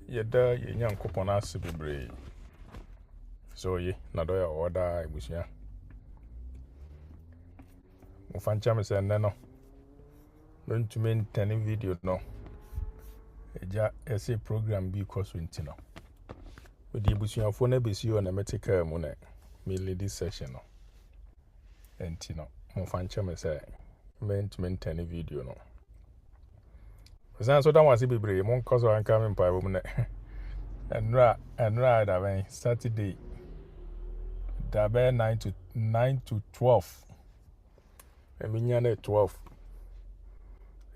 Yeda ye nyankopon ase bebre. So ye na do ya oda ebusia. Mo fancha me se nne no. Don't you mean any video no. Eja ese program bi course wenti no. We di ebusia fo na besi o na metika mu na me lead this session no. Enti no. Mo fancha me se meant any video no. So that was bebre mon cause an coming pa bo na. Enra da ben Saturday da ben 9 to 12. Eminya na 12.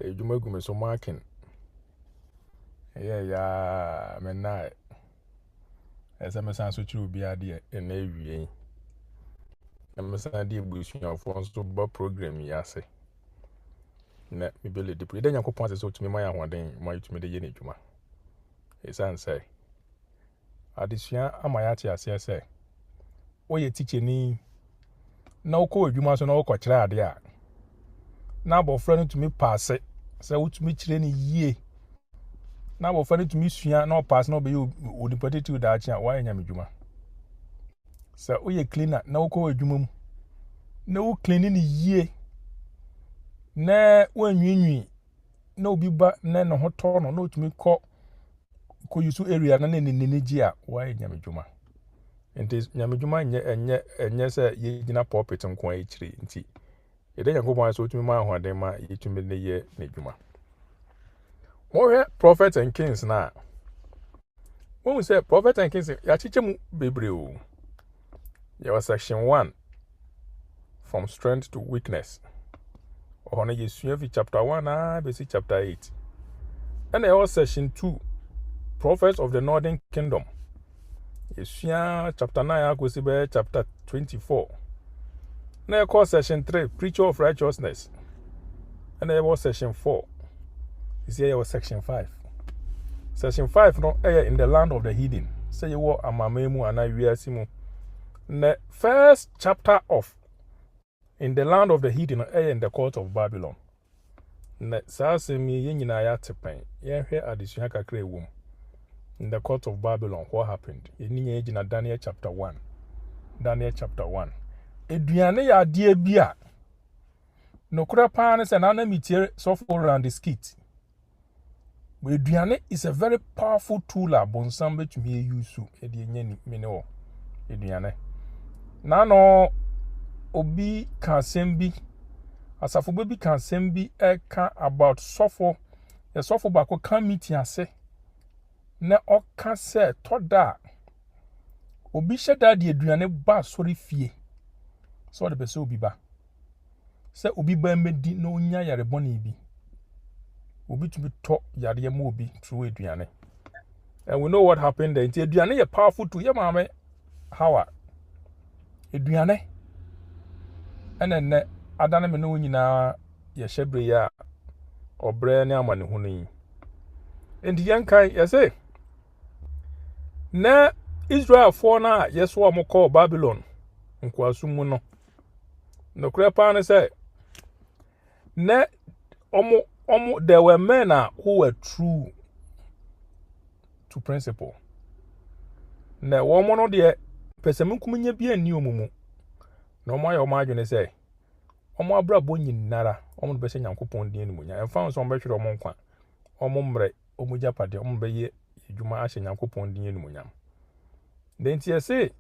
Ejuma gume so marking. Ya me na esa me san so chiru bia de na ewie. Na me san de busuan fo so ba program ya se. Na me bele de pre Nyankopon ase so tumi ma ya hoden ma yitumi de ye na ejuma. Esan say adesua amaya te ase say oye teacher ni na okọ adwuma so na okọ kire ade a na abofra no tumi pass se wotumi kire ni yie na abofra no tumi sua na pass na obe odipatiti da achi a wa enya medwuma se oye cleaner na okọ adwuma mu na wo clean ni yie na wanwinwi na obi ba na no hoto no na otumi kọ yusu area na nenenegi a wa enya medwuma enti nyamedwuma enye se ye gina pulpit nko a ekire nti ede Nyankopon so otumi ma ahoden ma yetumi ne ye medwuma mo Prophet and Kings na when we say Prophet and Kings ya chichemu bebre o ya was section 1 from strength to weakness or na yesua fi chapter 1 na be si chapter 8 and there was section 2 prophets of the northern kingdom. Yesua chapter 9 go be chapter 24. Na e call section 3 preacher of righteousness. And there was section 4. This here was section 5. Section 5 no in the land of the heathen. Say you were amamemu ana wiasimu. The first chapter of in the land of the heathen in the court of Babylon. Na sa semi ye nyina ya tepen. Ye hwe adesua kakra ewom. In the court of Babylon, what happened? In Daniel chapter 1. Daniel chapter 1. Eduane ya die bia. No kura paane se na mitie so for around the skit. Eduane is a very powerful tool abonsam betumi use ede enye ni ne wo. Eduane. Na no obi kan sembi asafo bi kan sembi eka about sofo. The sofo bako kan meeting ase. Na oka se toda obi hyeda de aduane ba sori fie so de bese obi ba se obi ba medi na onya yare boni bi obi tumi to yare ma obi through aduane. And we know what happened there. Aduane ye powerful to ye maame how aduane ene adane me no nyina ye hyebre ya obre ne amane hu ni endi yankan ye say na Israel for na yes wa mo call Babylon nkwasumu no no krepa ne say na omo there were men who were true to principle na wo mo no de pesamunkum nya bia ni omumu na omo ayo omo adwene say omo abrabo nyinara omo be se Nyankopon din ni munya emfa so omo behwere omo nkwa omo mre omo japade omo be ye edwuma ahye Nyankopon din ni munyam den tie se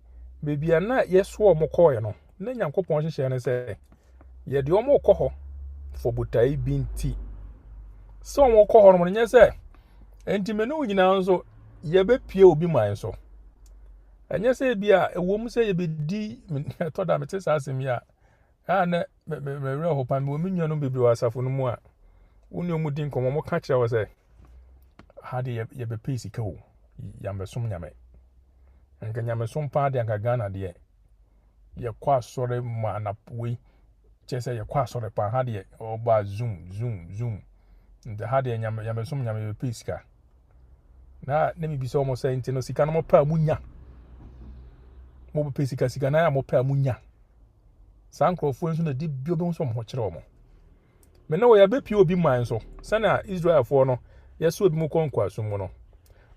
bebia na yeso omo koye no na Nyankopon hyehye ne se ye de omo koho fo botai binti so omo koho no nya se enti me no nyina nso ye be pie obi man so anya se bia ewom se ye be di to da mete sa asem ya na me re ho pa me omi nwa no bebre wasafo no mu a woni omu din komo mo ka kire wo se hade ye be pesi ka wo yambe som nyame nka nyame som pa de nka Ghana de ye kwa sore ma na we chese ye kwa sore pa hade oba zoom nde hade nyame som nyame be pesi ka na me bi so mo say ntino sika no mo pa munya mo be pesi ka sika na ya mo pa munya sankrofo nso na di bio be nso mo kire wo mo me na wo ya be pie obi man so sana Israel for no yeso obi mu konkwa so mu no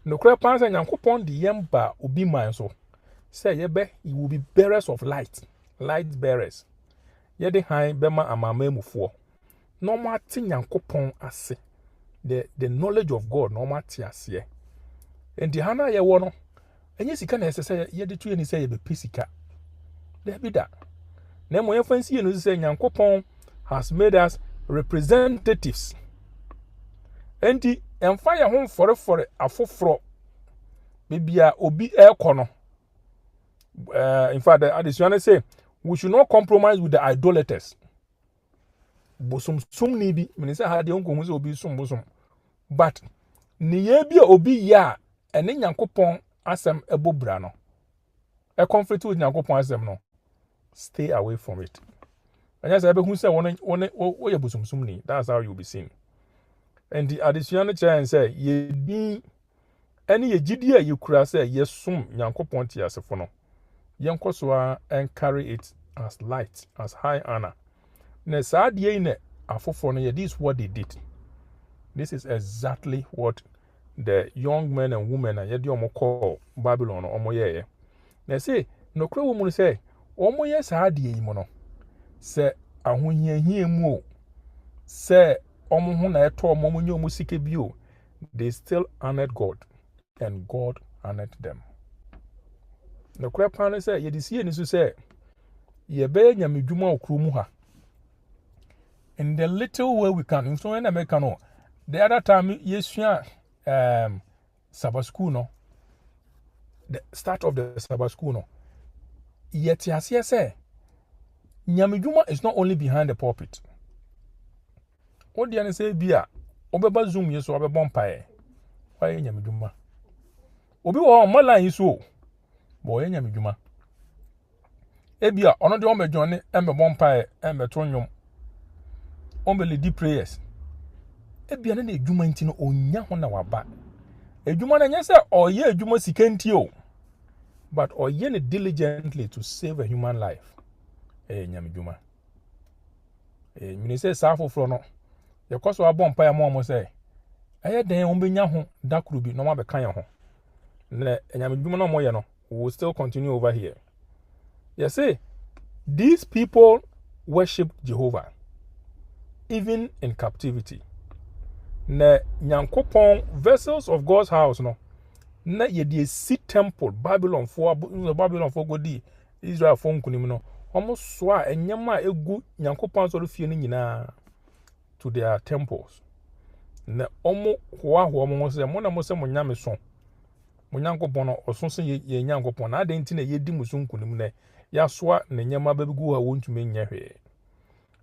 nokra pan say Nyankopon de yemba obi man so say yebe you will be bearers of light bearers ye de han bema amamamufo no mati Nyankopon ase the knowledge of God no mati ase and the hana ye wo no enye sika na esese ye de tu ni say ye be pisika there be that na mo ye fancy ye no say Nyankopon has made us representatives enti emfa ye ho fore afoforo bibia obi ekono in fact the addition say we should not compromise with the idolaters bosom sum ni bi me say ha de onko say obi sum bosom but ni ye bi obi ya ene Nyankopon asem ebobra no e conflict with Nyankopon asem no stay away from it. And yes, I be who say one ye bosom sum ni. That's how you'll be seen. And the additional change say ye be any ye gidie you kura say yes sum Nyankopon ti asefo no yenko so and carry it as light, as high honor. Na saa de ine afofo no this is what they did. This is exactly what the young men and women and yedi omo call Babylon omo ye. Na say no kra wo mu say omo ye saa de yi mo no se ahohiahia mu o se omo ho na eto omo mo nyomu sike bi o they still honored God and God honored them. No kra pan say ye disi ni so say ye be nyamedwuma okru mu ha in the little way we can so when America no the other time yesua Sabbath school no the start of the Sabbath school no yet yase say nyamedwuma is not only behind the pulpit. What do you say bia obeba zoom yeso obeba mpae why nyamedwuma obi wo mo line yeso boy nyamedwuma ebia ono de o medwone emebọ mpae emeto nwom o me lead prayers ebia na edwuma nti no onya ho na waba edwuma na nya se oye edwuma sikanti o but oye ne diligently to save a human life nyamedwuma mini say safofro no yekoso abọ mpae mo say eye den o benya ho dakuru bi no ma be kan ye ho na nyamedwuma no mo ye no we will still continue over here. You see, these people worship Jehovah even in captivity. Na Nyankopon vessels of God's house no. Na ye dey see temple Babylon for go di Israel for nkunim no. Omo so a enyama egu Nyankopon so fie no nyina to their temples. Na omo ho omo se mo na mo se mo nyame so. Munyankopon no osonso ye Nyankopon na ade nti na ye di musunkunim ne ya soa na nyama babigu ha wontume nya hwe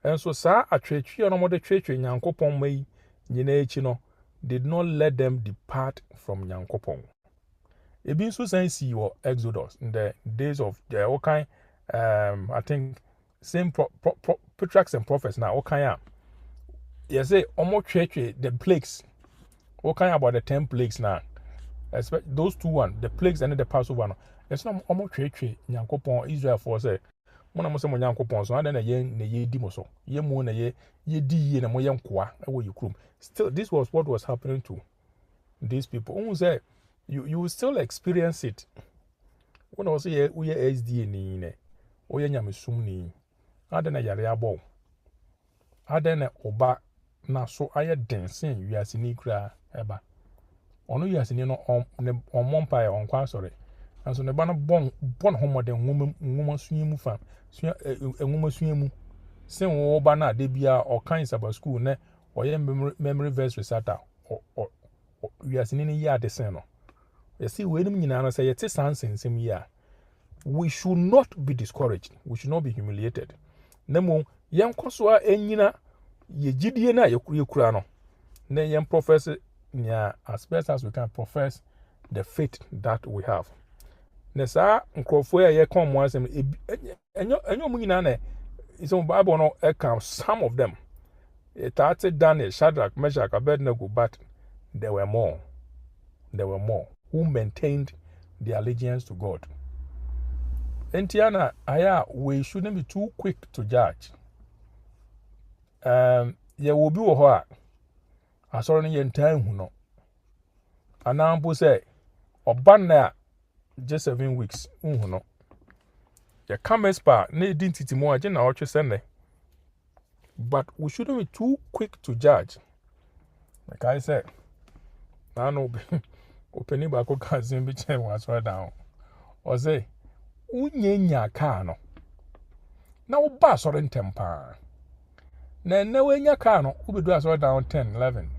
enso saa atwetwe no mo de twetwe Nyankopon mai nyina echi no did not let them depart from Nyankopon. Ebi nso san si wo Exodus in the days of the Okan I think same patriarchs and prophets now Okan you say omo twetwe the plagues Okan about the 10 plagues now. Those two the plagues and the Passover no it's not almost twetwe Nyankopon Israel for say mona mo se mo Nyankopon so na ye di mo so ye mu na ye di ye na mo ye nkoa e wo yekrum. Still this was what was happening to these people. Who say you will still experience it when also ye SDA ni ne o ye nyamesum ni ade na yare abo ade na oba na so aye densen wiase ni kra eba ono wiase ni no on monpae on kwa sore and so ne ba no bon homoden nwoma sunyemu fam nwoma sunyemu sen wo ba na de bia o kan Sabbath school ne o ye memory verse reciter o wiase ni ya de sen no you see we nim nyina no say yete sansensem ya we should not be discouraged, we should not be humiliated. Nemo yen koso a enyina ye gidie na ye kura no na yen profess nya as best as we can profess the faith that we have. Na sa nkrofo ya ye kon mo asem enyo mu nyina na so Bible no account some of them. It started Daniel, Shadrach, Meshach, Abednego, but there were more who maintained their allegiance to God. Entiana aya we shouldn't be too quick to judge. Ye will be wo ho a asoro ne ye ntan hu no anampo say oba just 7 weeks no ya come spa na identity mo agye na otwe sene. But we shouldn't be too quick to judge. Like I said, I know opening back cousin be chain was right down. Or say, unyenya car no. Now bass or in temper. Na when your car no, who be do as right down 10, 11.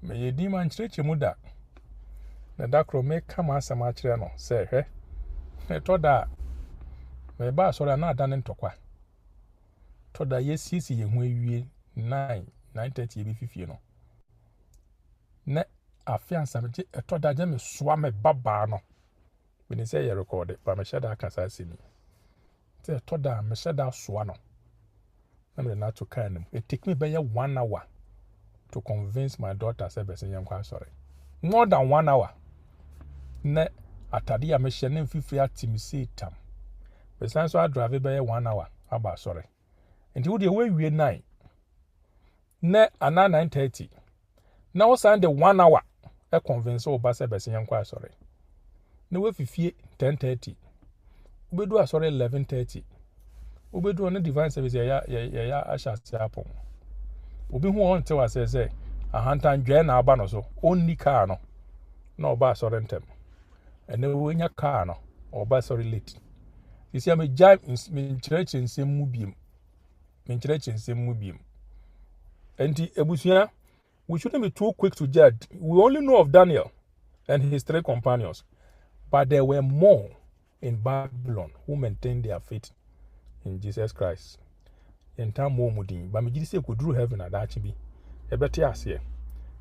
May ye demonstrate your muda. The doctor may come as a matrano, say, hey, I told that my bass or not done into qua. Told that yes, see when we 9:30 be 50 no. Ne afiansa me told that me swam baba no. When they say you record it, but me shada can say me. Say told that me shada swano. I'm not to kind him. It take me by 1 hour to convince my daughter say person yam kwa sorry. More than 1 hour. Ne atade a me hye fifiri atimi say tam. Besan so I drive by 1 hour. Aba sorry. Enti wo de we 9. Ne ana 9:30. Now send the 1 hour e convince oba say person yam kwa sorry. Ne we fifie 10:30. Ubedu asore 11:30. Ubedu on divine service ya asha siapon. Obi hu on tell us say ahantan dwe na aba no so onni car no. Na oba asore ntem. And then when your car no or bus or late. You see, I'm a jive in church and same mubium. In church and same mubium. And the Ebusia, we shouldn't be too quick to judge. We only know of Daniel and his 3 companions, but there were more in Babylon who maintained their faith in Jesus Christ. In time more mudin, but me say could drew heaven at that be a better as here.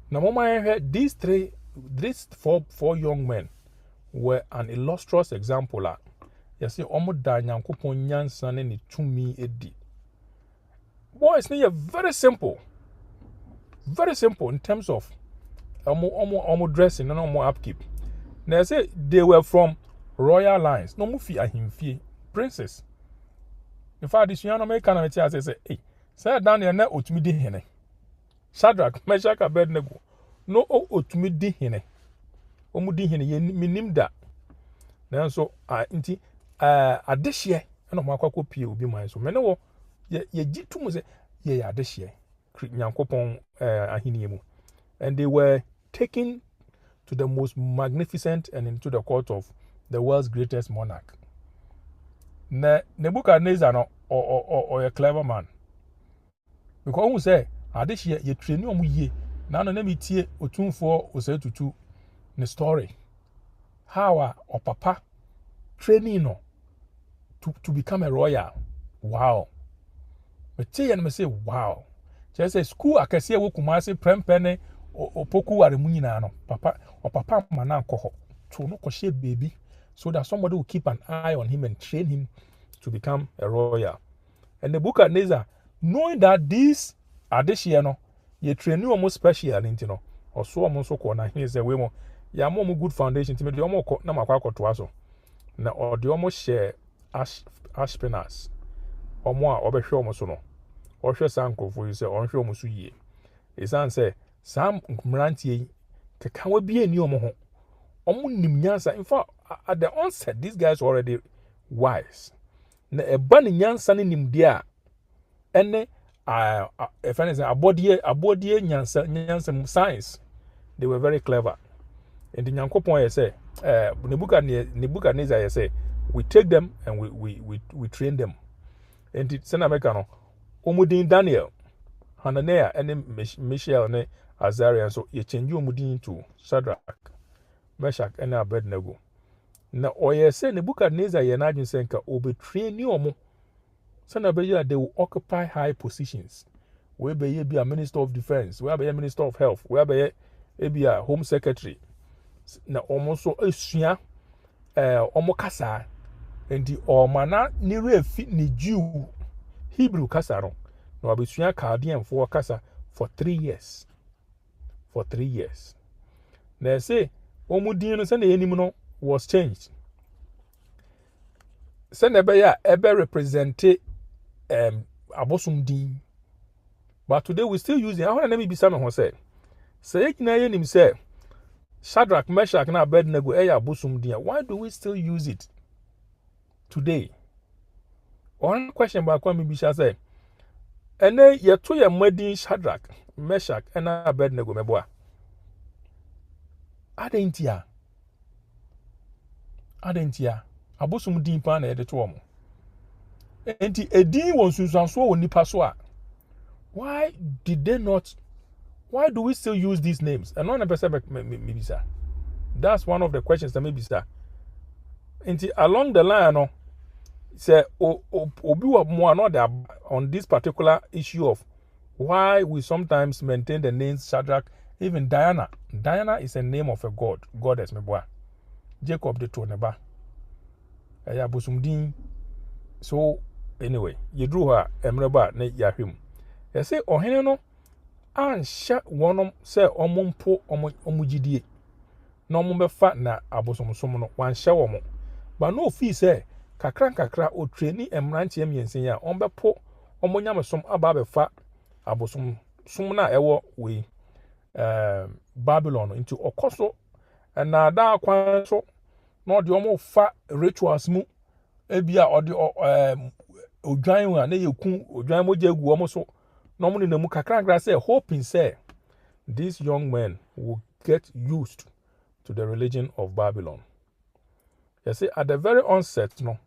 Now, Mama, I heard these 4 young men were an illustrious example. You see, almost Nyankopon nyansa ne ni tumi edi. Boys, they are very simple in terms of almost dressing and almost upkeep. Now, I say they were from royal lines. No mufi ahimfie princess. In fact, this young American I say, hey, say down there na otumi di hene. Shadrach, Meshach, Abednego. No otumi di hene. Omudi hene ye minim da. Na so nti adehye na mo akwakọ pie obi man so mene wo ye gitu mu se ye adehye Nyankopon ahiniye mu. And they were taken to the most magnificent and into the court of the world's greatest monarch. Na Nebuchadnezzar no or a clever man. Because who say adehye ye train omu yie na no na metie otumfo osetutu the story how or papa training no to become a royal. Wow. But say and me say wow. Just say school akase wo Kumasi prempene opoku ware munyina no papa mana nkoho to no koshe baby so that somebody will keep an eye on him and train him to become a royal. And the Nebuchadnezzar, knowing that this adehye no ye train you almost special into no or so almost so na here say we mo ya mo good foundation to me the omo na makwa akoto aso na or the omo share ash penas omo a obehwe omo so no ohwe sankrofo yi say onhwe omo so yie esan say sam mrantie keka wa bia ni omo ho omo nim nyansa. In fact, at the onset these guys were already wise na eba ni nyansa ni nim dia ene if anything abodie nyansa science. They were very clever. And the Nyankopon say, Nebuchadnezzar say, we take them and we train them. And the Sena Mekano, Omudin Daniel, Hananiah, and Mishael and Azariah, so you change your Omudin to Shadrach, Meshach, and Abednego. Now, or you say Nebuchadnezzar, you're not saying, will train you more. Sena Beya, they will occupy high positions. Where be a minister of defense, where be a minister of health, where be a home secretary. Na almost so esua kasa enti omana ni refi ni Jew Hebrew kasa no na obesua Chaldean for kasa for 3 years. For 3 years. Na say omudin no say na enim no was changed. Say na be ya ebe represent abosum din. But today we still using. I want to let me be some who say Say na yenim say Shadrach, Meshach, and Abednego eya busum dia. Why do we still use it today? One question back when maybe shall say, and then ye to your muddy Shadrach, Meshach, and Abednego meboa. Adentia. Abusum din pan e de to omo. Enti edi won sunsanso won nipa so a. Why did they not? Why do we still use these names? And one person maybe sir. That's one of the questions that maybe sir. Enti along the line no say obi wa mo another on this particular issue of why we sometimes maintain the names Shadrach, even Diana. Diana is a name of a god, goddess meboa. Jacob de Toneba. Aya busumdin. So anyway, you drew her emreba ne yahim. You say ohene no ansha wonom say omumpo omugidie. No mumbefa na abosomsom no wan hye womo. But no fee say kakra o training emrantie miensen ya ombepo omonyamesom aba befa abosom som na ewo we Babylon into okoso na da kwan so no de omo fa rituals mu ebia ode odwan wa na yekun odwan moja egu omo so no mo ne mu kakra say hoping say these young men will get used to the religion of Babylon. You see, at the very onset no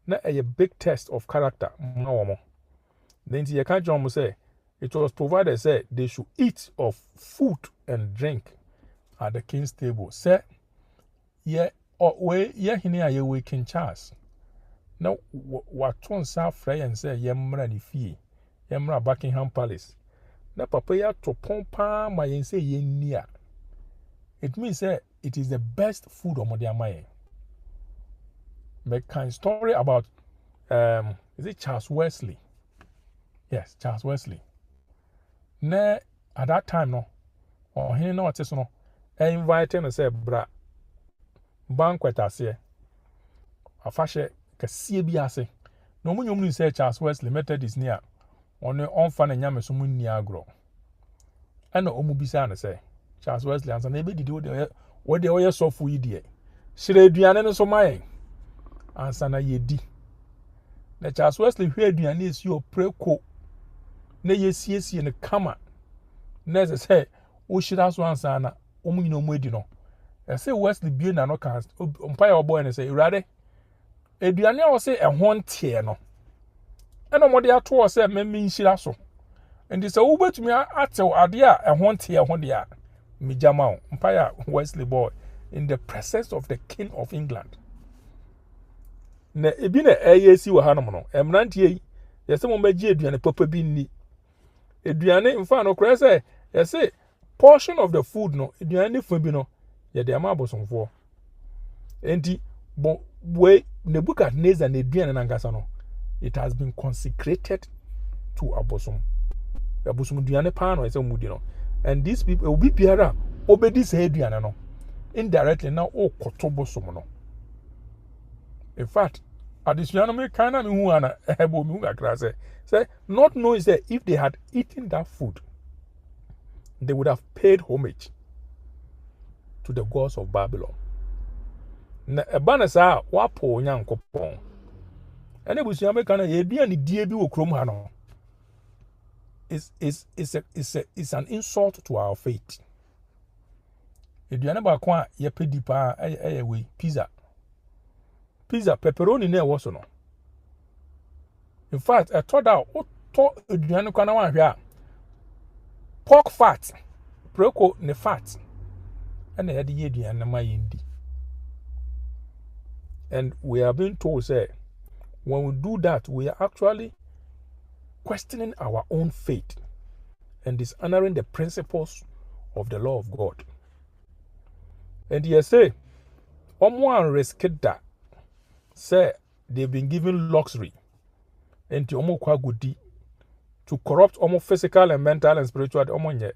na a big test of character na omo. Then you can't John say it was provided say they should eat of food and drink at the king's table. Say yeah we hini aye we King Charles. Now what ton sa frey and say yemra ni fie yemra Buckingham Palace. Na papa ya to pompa ma yen say yenia. It means say it is the best food omode amaye. Make kind story about is it Charles Wesley? Yes, Charles Wesley. Na at that time no or he no what no invited and say bra banquet ase afashe kasie bi ase no munyom ni say Charles Wesley Methodist ni a ono onfa na nyame so munni agro ana omu bisa na say Charles Wesley ansa na ebe didi wo de oye sofu yi de hire aduane no so mayen ansa na yedi na Charles Wesley hwe aduane esi o preko na yesiesie ne kama na say o hira so ansa na omu nyina omu edi no say Wesley bie na no kan empire oboy na say irade aduane a wo say ehon tie no ena mo de ato wo say memmi nhira so ndi say wo betumi atew ade a ehon tie ho de a mi jama empire Wesley boy in the presence of the King of England na ebi na ayesi wo hanom no emrantie yi yese mo magi aduane papa bi nni aduane mfa no kra say yese portion of the food no aduane fa bi no ye de ama abosomfo enti we Nebuchadnezzar na aduane na ngasa no it has been consecrated to abosom aduane pa no yese mudi no and these people will be biara obedi say aduane no indirectly now o kotobosom no. In fact, additional me kind of me ana ebo me kakra say not knowing that if they had eaten that food they would have paid homage to the gods of Babylon. Na ebana sa wapo nyankopon. Ene busia me kana ye bia ni die bi wo krom ha no. It's an insult to our faith. Eduane ba kwa ye pedi pa we pizza pepperoni na ewo so no. In fact, I thought that to eduane kwa na wan hwe a pork fat preko ne fat and ye de eduane na mayendi. And we are being told say when we do that we are actually questioning our own faith and dishonoring the principles of the law of God. And you say omo risk that say they've been given luxury and to omo kwa gudi to corrupt omo physical and mental and spiritual omo nye.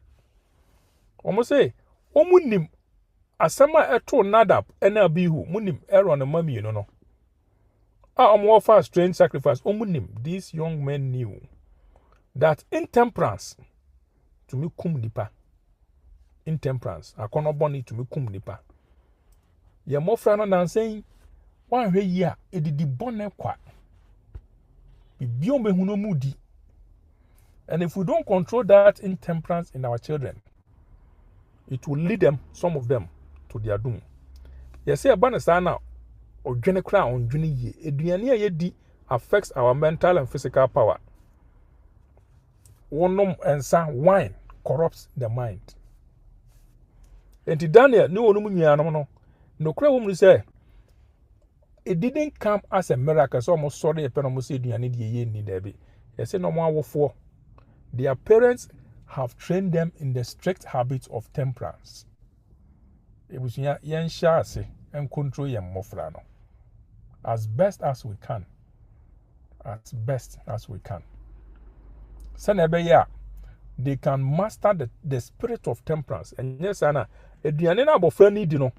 Omo say omo nim asema eto Nadab and Abihu munim Aaron and mami no. Omo offer strange sacrifice omo nim. These young men knew that intemperance to me kum nipa intemperance akono boni to me kum nipa ye mofra no nan sen wan hwe yi a edidi bone kwa bibiom be huno mudi. And if we don't control that intemperance in our children, it will lead them, some of them, to their doom. You see, a banner now, or genekra on juni ye, eduania ye di affects our mental and physical power. One and some wine corrupts the mind. And Daniel, no one no cry woman say it didn't come as a miracle, so almost sorry a penomos eduani ye need there be. You say no more for. Their parents have trained them in the strict habits of temperance. It was yen shase and control yen mofrano as best as we can. As best as we can. Senebeya, they can master the spirit of temperance. And yes, Anna, a dianina bofrani dino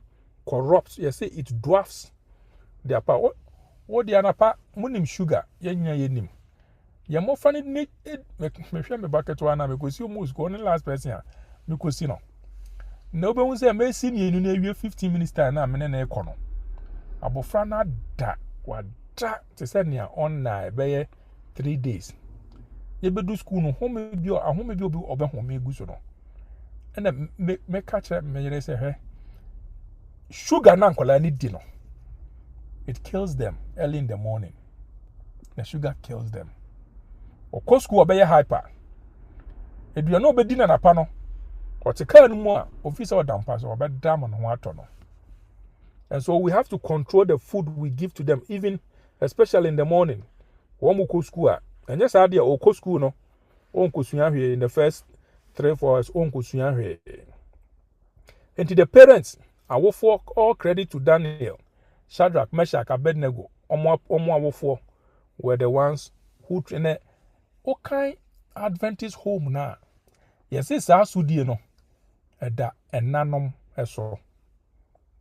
corrupts. You say it dwarfs their power. What the anapa munim sugar yen yenim. Ya mo fani ni me hwe me bucket wa na me kosi o mus go ni last person a me kosi no na obe hu say me si ni enu na ewie 15 minutes time na me na ekọ no abofra na da wa da te say na on na be ye 3 days ye be do school no home bi obi obe home egu so no na me catch me yere say he sugar na nkola ni di no it kills them early in the morning. The sugar kills them. Of school obey hyper. If you are not bedin na pano, or to carry more officer or dampers or bed dam on water. And so we have to control the food we give to them, even especially in the morning. One more school, and yes, idea or school no, on kusuya in the first 3-4 hours, on kusuya. And to the parents, I will for all credit to Daniel, Shadrach, Meshach, Abednego, Omo were the ones who trained. Okay, Adventist home now. Yes, it's Asudi no. Eda enanom eso.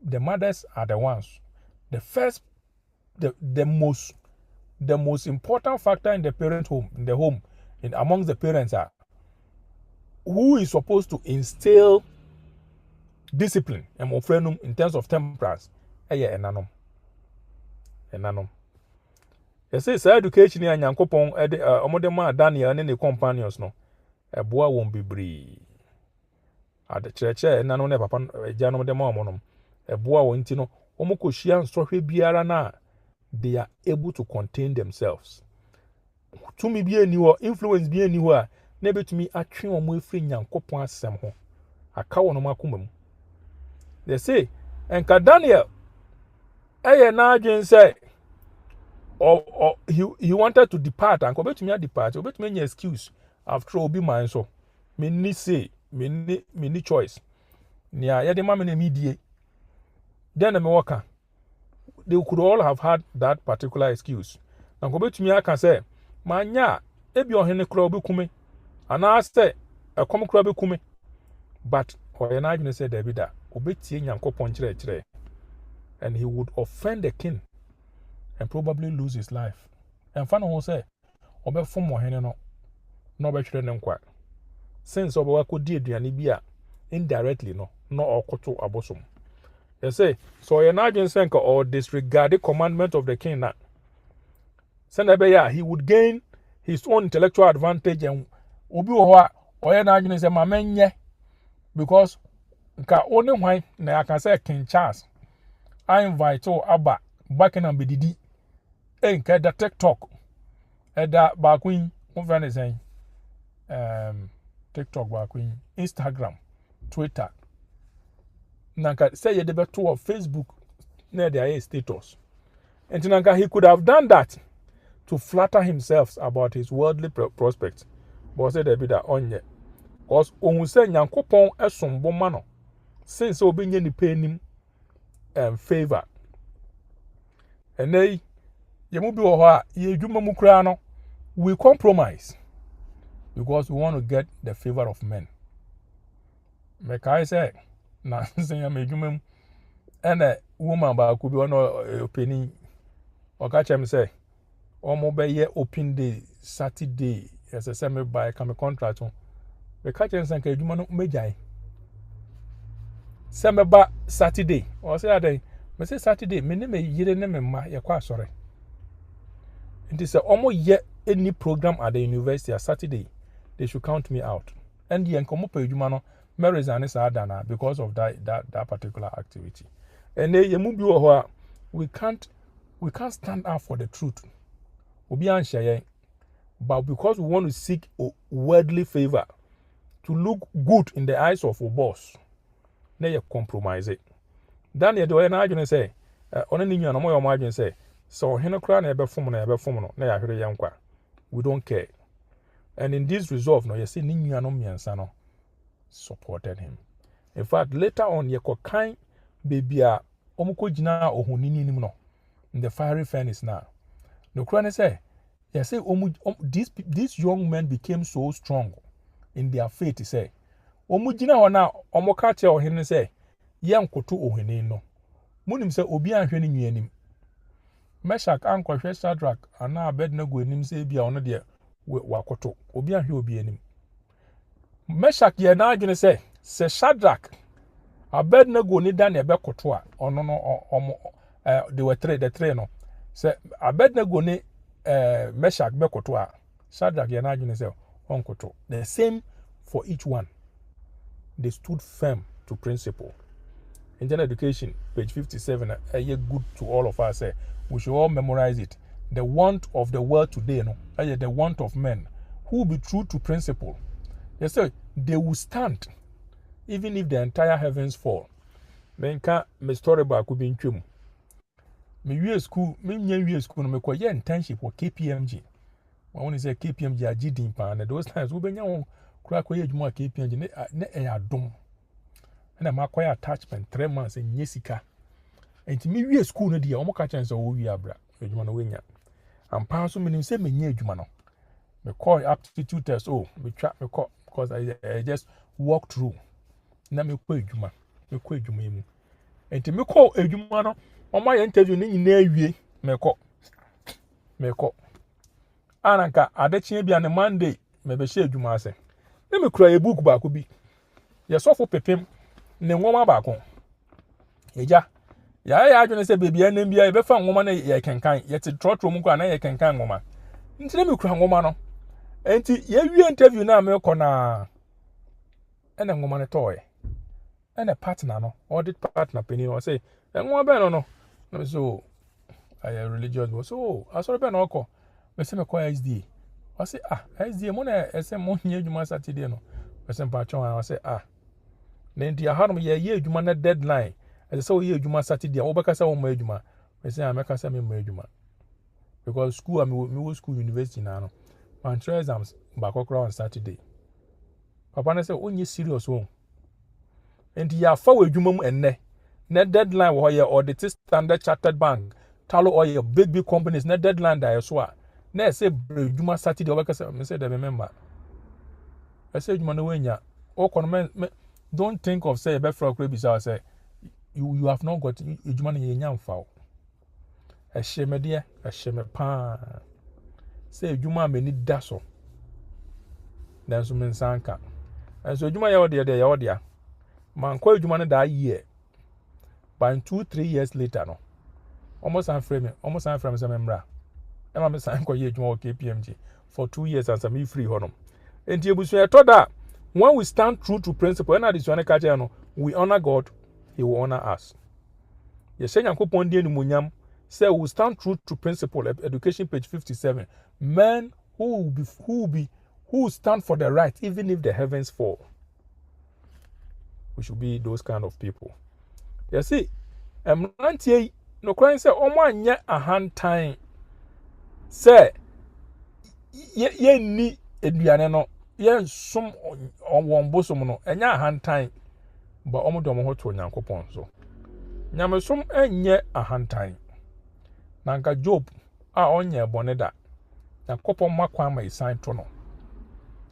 The mothers are the ones. The first, the most important factor in the parent home, in the home, amongst the parents are who is supposed to instill discipline and mofrenum in terms of temperance. Enanom. You see, education in Yankopon, Omodema, Daniel, and any companions, no. A boy won't be bree. At the church, and none of Papa, Janum de Mormonum. A boy won't know, Omokoshian, Sohi Biarana. They are able to contain themselves. To me, be a newer influence, be a newer, never to me, a tree on my free Yankopon Samho. A cow on Makumum. They say, and Daniel, say, or he wanted to depart and come to me depart. Obey me any excuse. After all, be mine so. Me ni say, me ni choice. Nia ya de mama ne medie. Then me waka. They could all have had that particular excuse. And go to me I can say, manya ebi ohene kura obi kume. Ana say e kom kura obi kume. But Oyenajune said David, obey tie Nyankopon kire. And he would offend the king and probably lose his life. And Fano will say, Obe form no be children kwa. Since Obe wako di bia indirectly no okoto abosom. They say, so Oyenajune senka or disregard the commandment of the king na. Sendebeya, he would gain his own intellectual advantage and obi owa Oyenajune say mamenye because nka only why na I can say King Charles. I invite Abba back in Ambedidi. Enke da TikTok. Eda bakwin mufane saying TikTok bakwin, Instagram, Twitter. Nanka say ye debe to of Facebook near their status. And Nanka he could have done that to flatter himself about his worldly prospects. But said there be that onye. Because on say Nyankopon esombo mano. Since obinye ni pay him favor. And they we compromise because we want to get the favor of men. Make I say, na say I'm and a woman ba could be one opinion or catch him say, Omo open day Saturday as a semi by come contract. The catch him say, Juman majai. Semeba Saturday. Or say day. Me say Saturday. Me ne me yire ne me ma ye kwa sorry. It is almost yet any program at the university at Saturday. They should count me out. And the enkomo pe edwuma no me resign dana because of that particular activity. And then you move you we can't stand up for the truth. Obi an but because we want to seek worldly favor to look good in the eyes of our boss, na you compromise it. Then you do an argument say, on ni no more margin say, so hino kra na ebe fom no na ya hwere yankwa. We don't care. And in this resolve, no, you see, ni no supported him. In fact, later on, you could kind baby omuko jina ohunini no in the fiery furnace now. No crane say, you say, these young men became so strong in their faith. He say, omujina wana omokache ohene say, yan kotu ohene no. Munim say, obi anhweni nyenim. Meshach anko hwe Shadrach ana Abednego enim say bia ono de wakoto obi ahwe obi enim. Meshach ye na adwene say Shadrach Abednego ni dan ebe koto a ono no they were the three no say Abednego ni Meshach be koto a Shadrach ye na adwene say onkoto. The same for each one. They stood firm to principle. In general education, page 57, good to all of us. We should all memorize it. The want of the world today, the want of men who will be true to principle. They say they will stand even if the entire heavens fall. Men can me story about could be in chum. Me school, me school, no me kwa ye internship for KPMG. I want to say KPMG a GD pa and those times we be nyawo kura kwa ye juma KPMG ne adom. And I'm acquire attachment 3 months in Yesika. And to me, we school no dear, almost catching so we are bra. You want to win. I'm passing me say me near Jumano. Me call aptitude test. Oh, me trap me call because I just walk through. Now me quit Juma. Me quit Juma. And to me call a Jumano on my interview in near me call. Ananka, I bet you be on a Monday, maybe share Juma say. Let me cry a book back could be. Yes, so for pepim. Ne nwoma baako eja ya adwene se bebia na bia e be fa nwoma na ye kenkan ye te trotro mu kwa na ye kenkan nwoma ntire me kura nwoma no enti ye wie interview na me kɔ na ena nwoma ne toy ena partner no audit partner penny no say nwoma be no no so I religious go so asori be no kɔ me se me kɔ SDA I say SDA mo na ese mo nye adwuma Saturday no me se mpa chon I say then the harm ye adwuma na deadline as so ye adwuma Saturday obekasa wo ma adwuma me say amekasa me ma adwuma because school me school university na no man try exams back on Saturday papa na say onye serious wo and ya fa wo adwuma mu enne na deadline wo ye audit Standard Chartered Bank talo oil big companies na deadline da so a na say adwuma Saturday obekasa me say the member I say adwuma na wanya o kono me don't think of say be for crabisa say you have not got ejuma na ye nyamfa e hyeme pa say ejuma mani da so dan so men sanka and so ejuma ye ode man ko ejuma na da year by 2-3 years later no almost an frame say memra e ma me san ko ye ejuma o KPMG for 2 years and some free honum enti ebusu e to da. When we stand true to principle, we honor God, He will honor us. Yes, say we stand true to principle. Education page 57. Men who stand for the right, even if the heavens fall. We should be those kind of people. You see, no crying say, "Oh my, nye a hand time." Say, ye ni eduane no. Yen some on one bosom no enya ahantan ba omodom ho to Nyankopon so nyamesom enye ahantan nanka Job a onye boneda Nyankopon makwa ma isan to no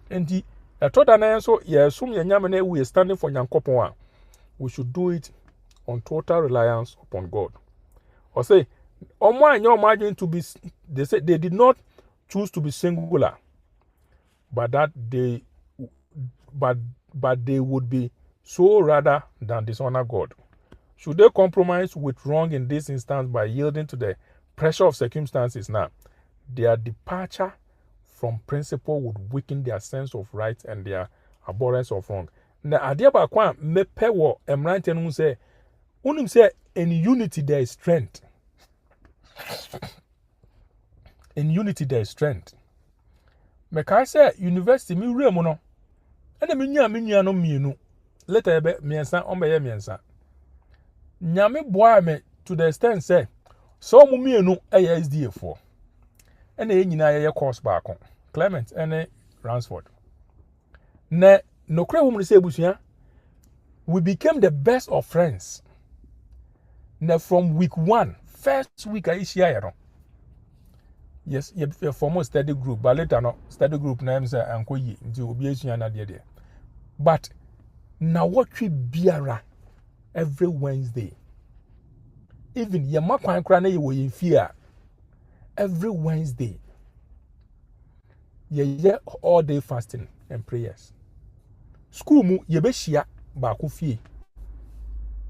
enti etoda na so yesum ye nyame na we standing for Nyankopon a we should do it on total reliance upon God. Or say omo anya omo to be they say they did not choose to be singular. But that they would be so rather than dishonor God. Should they compromise with wrong in this instance by yielding to the pressure of circumstances now, their departure from principle would weaken their sense of right and their abhorrence of wrong. Now, adeɛ baako a mepɛ wɔ mmeranteɛ no mu sɛ, wonim sɛ in unity there is strength. In unity there is strength. Mekae sɛ university mi wura mu no, ɛna me nua no mmienu. Later ebe miɛnsa ɔmbɛyɛ miɛnsa. Nyame boa me to the extent sɛ so mu mmienu ɛyɛ SDA foɔ. Ɛna yɛn nyinaa yɛyɛ course baako. Clement ɛne Ransford. Na nokura hom ne sɛ ebusua, we became the best of friends. Na from week 1, first week I share no. Yes, you form a study group, but later no study group names are ankoyi nti obi esua na de. But now what we biara every Wednesday. Even ye makwan kra na ye wo ye fear every Wednesday. Ye all day fasting and prayers. School mu ye be hia ba ko fie.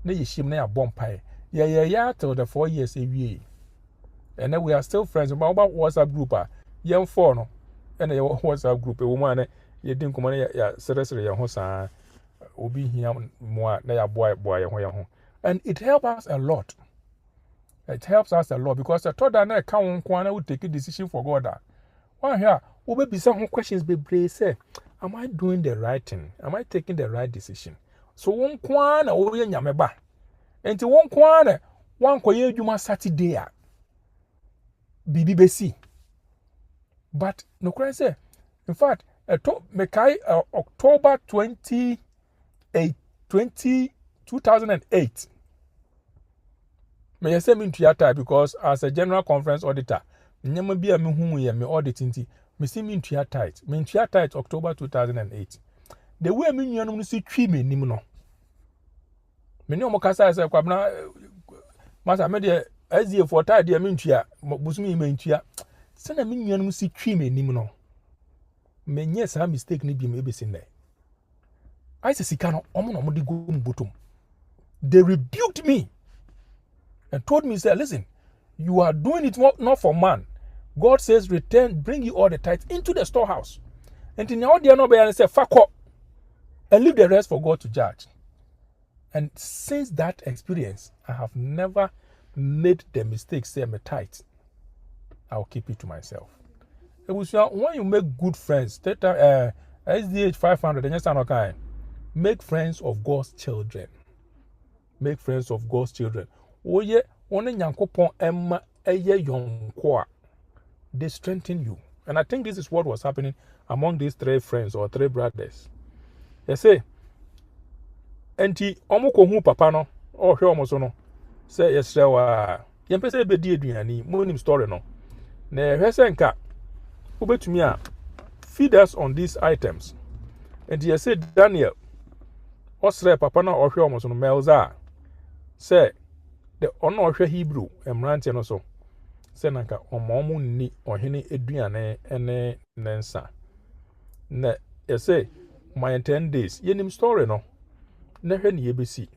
Na ye him na ya bompae. Ye till the 4 years ewie. And then we are still friends. About WhatsApp group, young four no, and a WhatsApp group, a woman, you didn't come on, seriously, your hosa, obi here more, na boy, and it helps us a lot. It helps us a lot because I thought that I can't would take a decision for God. Why here? Will be some questions be brave say, am I doing the right thing? Am I taking the right decision? So one kwana oye nyameba. Enti one kwana one koye juma Saturday. BBC. But no cry say, in fact, October 2008. May I say me to because as a general conference auditor, nyama bi a me hu ye me auditing me see me to tight. Me to tight October 2008. The way me nuanom no si twi me nim no. Me ne omokasa say kwabna masa me de Azie for tight de me ntua busumi me ntua. Se na me nuanom si twi me nim no. Me nye sa mistake ni bi me besin there. I say sika no omo no mo de go mbotom. They rebuked me and told me, say, listen, you are doing it not for man. God says, return, bring you all the tithes into the storehouse. And in all the no be and say, fuck up, and leave the rest for God to judge. And since that experience, I have never made the mistake, say I'm a tithe. I'll keep it to myself. It was when you make good friends, SDH 500, and just kind, make friends of God's children. Make friends of God's children. Oye, one Yankopon Emma Eye Yonkwa. They strengthen you. And I think this is what was happening among these 3 friends or 3 brothers. They say, Enti omoko hu papa no, or hwe omo so no. Say yes wa. Yempe say be di aduani, monim story no. Na hwe se nka ubetumi a feed us on these items. And he said Daniel osre papa no ohwe omo so no Melza say the ono ohwe Hebrew emrante no so say nanka omo ni ohene aduane ene nensa na say my 10 days yenim story no na hwe ni yebesi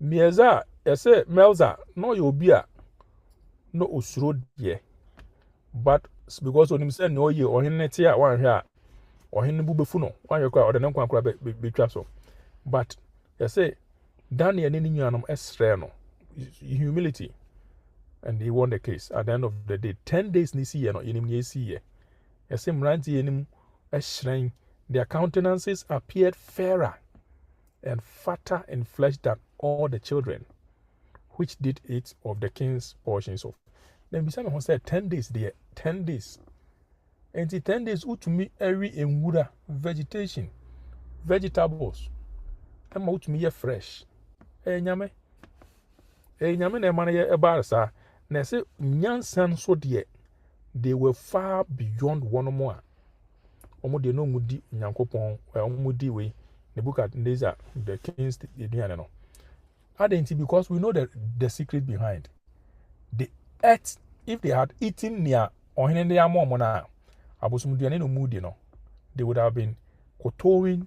Mieza say Melza no ye obi a no osuro de but because onim say no ye ohene te a wan hwe a ohene bu befu no wan hwe kwa odene nkwa kra be twa so but say Daniel ni nuanom esre no humility, and he won the case at the end of the day. 10 days ni see no yenim ni see ye esim ranti yenim eshren, their countenances appeared fairer and fatter in flesh than all the children which did eat of the king's portions of. Then Bisama who said 10 days there, 10 days. And the 10 days utumi every enwura vegetation, vegetables. Ama utumi ye fresh. Nyame na man ye ebarsa na say nyansan so de they were far beyond one more. Omo de no mudi nyankopon omudi we Nebuchadnezzar the king's eduane no. Identity because we know the secret behind. The earth, if they had eaten near ohene ya momo na abosumuduane no mudi no, they would have been kotowing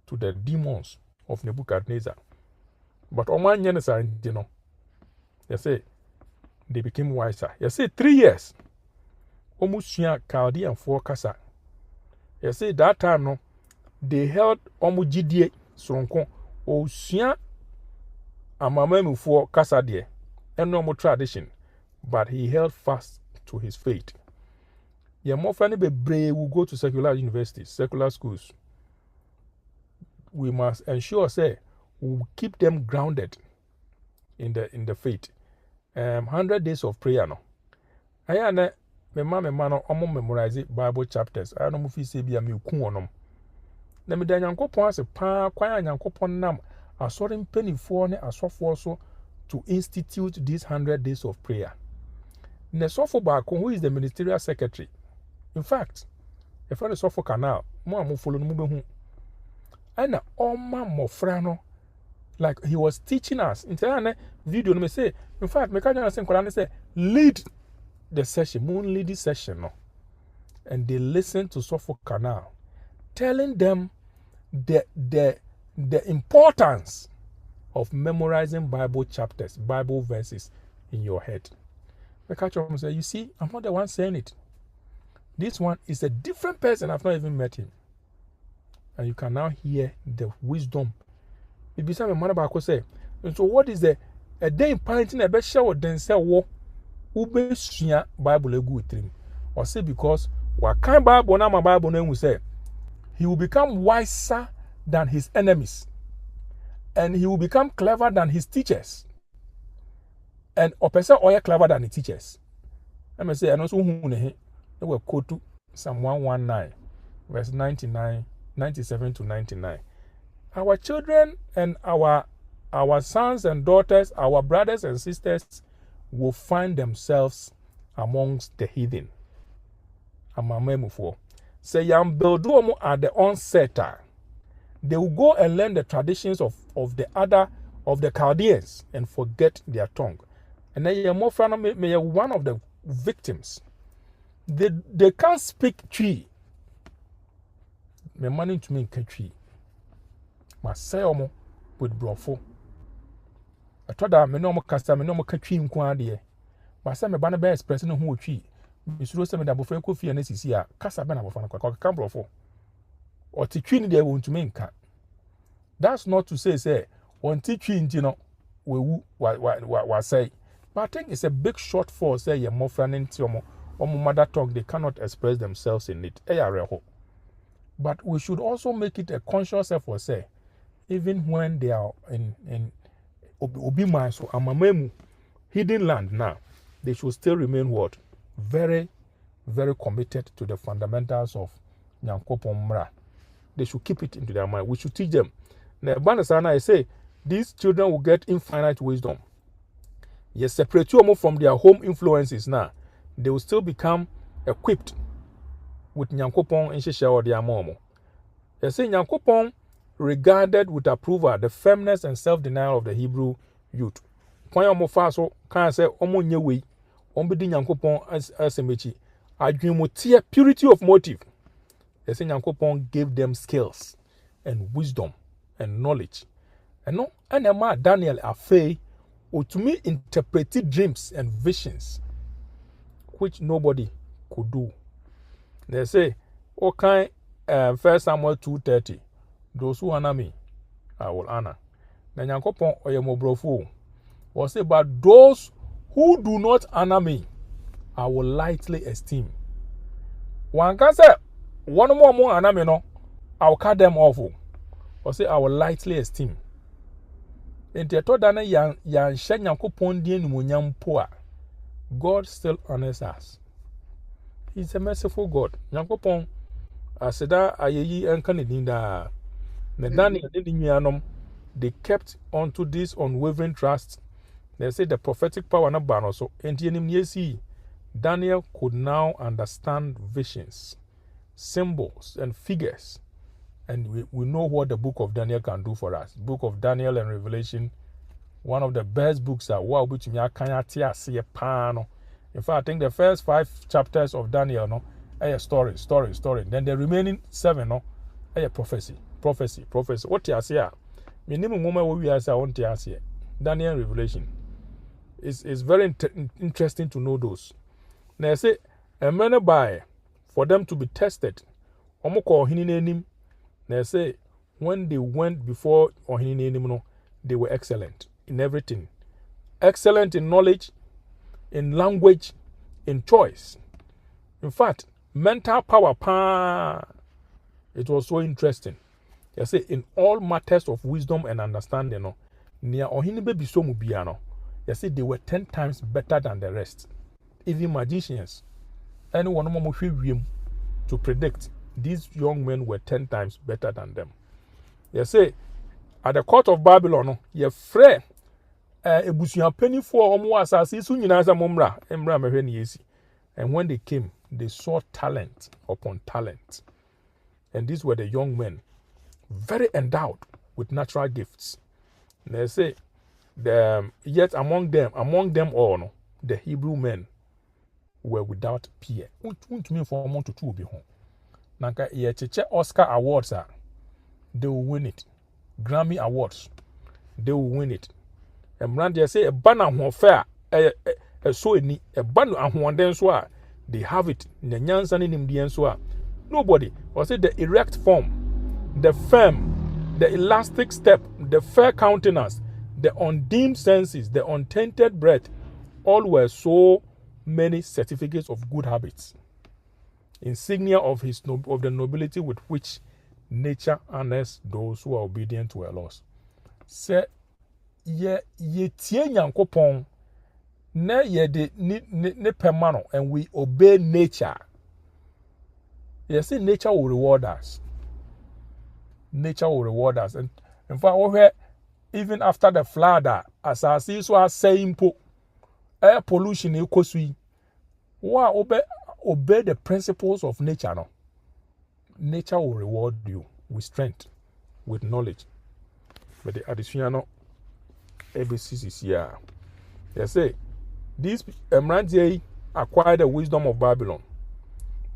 to the demons of Nebuchadnezzar. But Oman Yenesa, you know, they say they became wiser. You say 3 years. Almost Chaldean for Kasa. You say that time no, they held Omujidie Sonko Osia Amamemu for Kasa de, and no more tradition, but he held fast to his faith. Yeah, more funny be brave will go to secular universities, secular schools. We must ensure say we keep them grounded in the faith. 100 days of prayer no. Aya na me no omo memorize Bible chapters. I no mo fi se bia me ku wonom. Na me da Nyankopon ase pa kwan Nyankopon nam asori mpanifo ne asofo so to institute these 100 days of prayer. Ne sofo baako who is the ministerial secretary. In fact, if I suffer canal, more follow no behu. And oma mofra no, like he was teaching us. In the video, me say, in fact, me can't say lead the session, moon lead this session, no. And they listen to Suffolk Canal, telling them the importance of memorizing Bible chapters, Bible verses in your head. Me catch up and say, you see, I'm not the one saying it. This one is a different person. I've not even met him. And you can now hear the wisdom. Maybe some man about say, and so what is a day in painting a best show then say wo ube shia Bible a good thing. Or say because what kind Bible na my Bible name will say he will become wiser than his enemies. And he will become clever than his teachers. And a person or clever than the teachers. Let me say, and also who they will quote to Psalm 119, verse 97 to 99. Our children and our sons and daughters, our brothers and sisters will find themselves amongst the heathen. Say young builduomo at the onset. They will go and learn the traditions of the Chaldeans and forget their tongue. And then you're more one of the victims. They can't speak tree. Me money to me tree. Ma say omo with brofo. I thought that me no mo kasa me no mo tree nko ade. Ma say me ba na be express no ho tree. Me suro say me da bofo ko fie na sisi a kasa be na bofo na kwa ka brofo. O ti tree ni dey won to me nka. That's not to say on ti tree nti no we wu wa say. But I think it's a big shortfall say ye mo fra nti omo mother tongue, they cannot express themselves in it. But we should also make it a conscious effort, say, even when they are in Obiman, so Amamemu, hidden land now, they should still remain what? Very, very committed to the fundamentals of Nyankopon Mra. They should keep it into their mind. We should teach them. Now, Banasana, I say, these children will get infinite wisdom. Yes, separate you from their home influences now. They will still become equipped with Nyankopon and Shisha or their momo. They say Nyankopon regarded with approval the firmness and self-denial of the Hebrew youth. Point omo faso can say omo nyewe ombedi Nyankopon as emechi. Adwumotie purity of motive. They say Nyankopon gave them skills and wisdom and knowledge. And no anema Daniel afe or to me interpreted dreams and visions which nobody could do. They say, okay, 1 Samuel 2:30, those who honor me, I will honor. Na Nyankopon oyemobrofo was say, but those who do not honor me, I will lightly esteem. One can say, one more honor me, no, I will cut them off. Or say, I will lightly esteem. And the thought that yan shed Nyankopon di enyuonyam poa. God still honors us. He's a merciful God. Nyankopon aseda ayeyi enka ne din da. Ne Daniel de nuanom, they kept onto this unwavering trust. They say the prophetic power na ba no so. Enti enim yesi Daniel could now understand visions, symbols and figures. And we know what the book of Daniel can do for us. Book of Daniel and Revelation, one of the best books are wow, which me akanya see pano. In fact, I think the first 5 chapters of Daniel, no, a story. Then the remaining 7, no, a prophecy. prophecy. What you say? Minimum woman we are say want to say. Daniel Revelation. It's very interesting to know those. Now I say a man by for them to be tested. Omo ko ohini nim. Now I say when they went before ohini nim no, they were excellent in everything. Excellent in knowledge, in language, in choice. In fact, mental power, it was so interesting. I say in all matters of wisdom and understanding, no, near ohini baby so mubiano. I say they were 10 times better than the rest. Even magicians, anyone to predict these young men were 10 times better than them. You say at the court of Babylon, you free ebusuan penny for omo asase su nyina za momra emra mehwe ne yesi. And when they came, they saw talent upon talent. And these were the young men, very endowed with natural gifts. And they say, yet among them all, no, the Hebrew men were without peer. Untumi for amount to two be home. Nanka ye Oscar awards they will win it. Grammy awards, they will win it. And Randy say a banner who fair so any a banner and then so they have it. Nyansan in Indian so nobody was it the erect form, the firm, the elastic step, the fair countenance, the undimmed senses, the untainted breath, all were so many certificates of good habits, insignia of the nobility with which nature honors those who are obedient to her laws. Say ye tie Nyankopon na ye de ne pemano and we obey nature. You see, nature will reward us. Nature will reward us. And in fact, even after the flood, as I see, so I say, air pollution, obey the principles of nature. No? Nature will reward you with strength, with knowledge. But the additional ABCs here. They say, these Emranti acquired the wisdom of Babylon,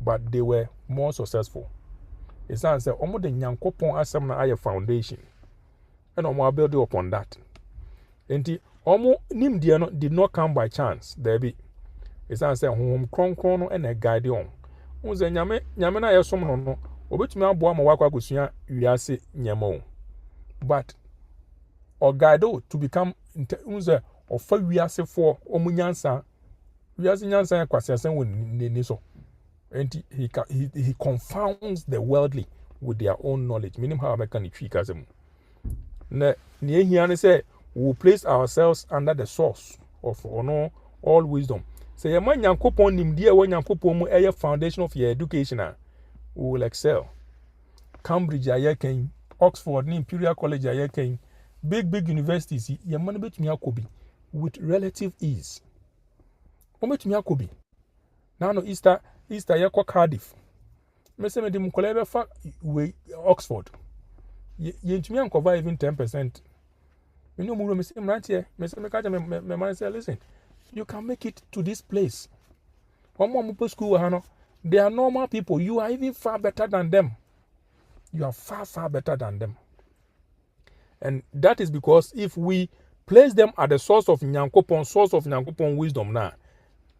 but they were more successful. It's not say almost the Nyankopon asem na aye foundation, and almost build upon that. And the almost nim did not come by chance. There be, it's not say home kron and a guide on. Unze nyame na yesom no obetumi aboa ma wakwa gusua wiase nyamo. But or guide to become unze ofa wiase for omunyansa wiase nyansa kwasiasen woni so. And he confounds the worldly with their own knowledge. Meaning how I can tweak as him. Ne here say we will place ourselves under the source of all wisdom. Say your man Nyankopon nim dia wo Nyankopon mu eye foundation of your education we will excel. Cambridge ayekan, Oxford, Imperial College ayekan, big universities your man betumi akobi with relative ease. O betumi akobi. Now no Easter yako Cardiff. Me say me dim kolebe fa we Oxford. Ye ntumi ancover even 10%. Me no mu me say mrantie, me say me ka me man say listen. You can make it to this place. One school, they are normal people. You are even far better than them. You are far better than them. And that is because if we place them at the source of Nyankopon wisdom now,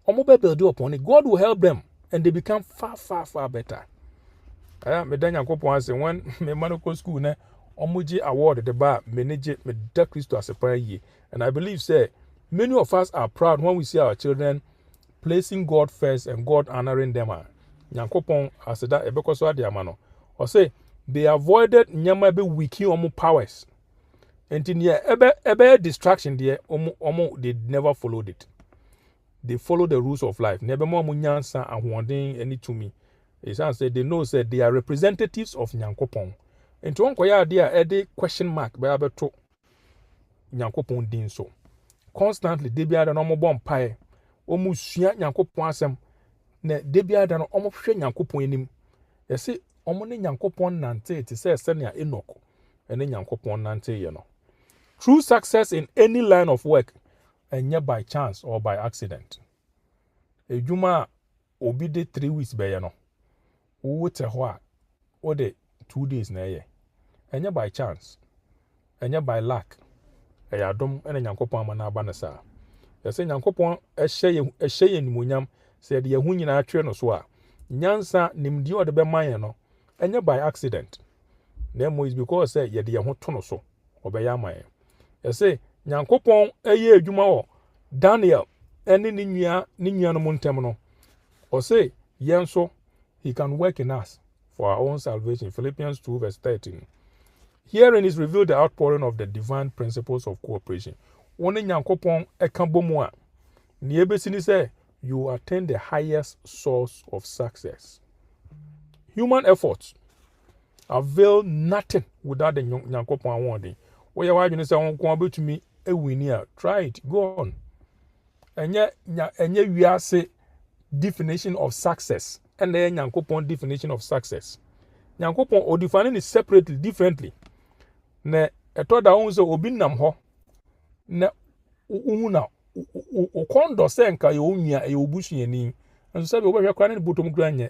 build upon it, God will help them and they become far better. Me dan Nyankopon say when me manoko school na omuji award the bar manage me da Christo as a ye. And I believe say many of us are proud when we see our children placing God first and God honoring them. Nyankopon as that ebeko so ade amano. Or say they avoided nyama be wiki omo powers. And in here ebe distraction there omo they never followed it. They follow the rules of life. Never more munyansa and wondering any to me. It's say they know that they are representatives of Nyankopon. And to unkoya there question mark by abeto Nyankopon din so. Constantly they be ada no mo bom pae omu sua Nyankopon asem na they be ada no omo hwe Nyankopon anim ye se omo ne Nyankopon nante te se na Enoch ene Nyankopon nante ye no. True success in any line of work and by chance or by accident. Ejuma obi de 3 weeks be ye no wo te ho a o de 2 days na ye Enya by chance. Enya by luck. Eya dom ene Nyankopon ama na aba ne saa. Yɛsɛ Nyankopon ɛhyɛ animuonyam sɛ yɛde yɛn ho nyinaa atwere no so a nyansa nimdeɛ ɔde bɛma yɛn no ɛnyɛ by accident. Na mmom is because sɛ yɛde yɛn ho to no so ɔbɛyɛ ama yɛn. Yɛsɛ Nyankopon ɛyɛ adwuma wɔ Daniel ɛne ne nua no mu ntɛm no. Ɔsɛ yɛn so he can work in us for our own salvation. Philippians 2 verse 13. Herein is revealed the outpouring of the divine principles of cooperation. One Nyankopon eka bomu a ne ebesi ni say you attain the highest source of success. Human efforts avail nothing without the Nyankopon awarding. Wo ye wa adwene say won ko betumi ewini a try it, go on. Enye wiase definition of success and the Nyankopon definition of success. Nyankopon o define it separately, differently. Na eto da won say obi nam ho na uhuna o kondo se nka ye onua e obusuani nso se be obehwe kwa ne botom kura nye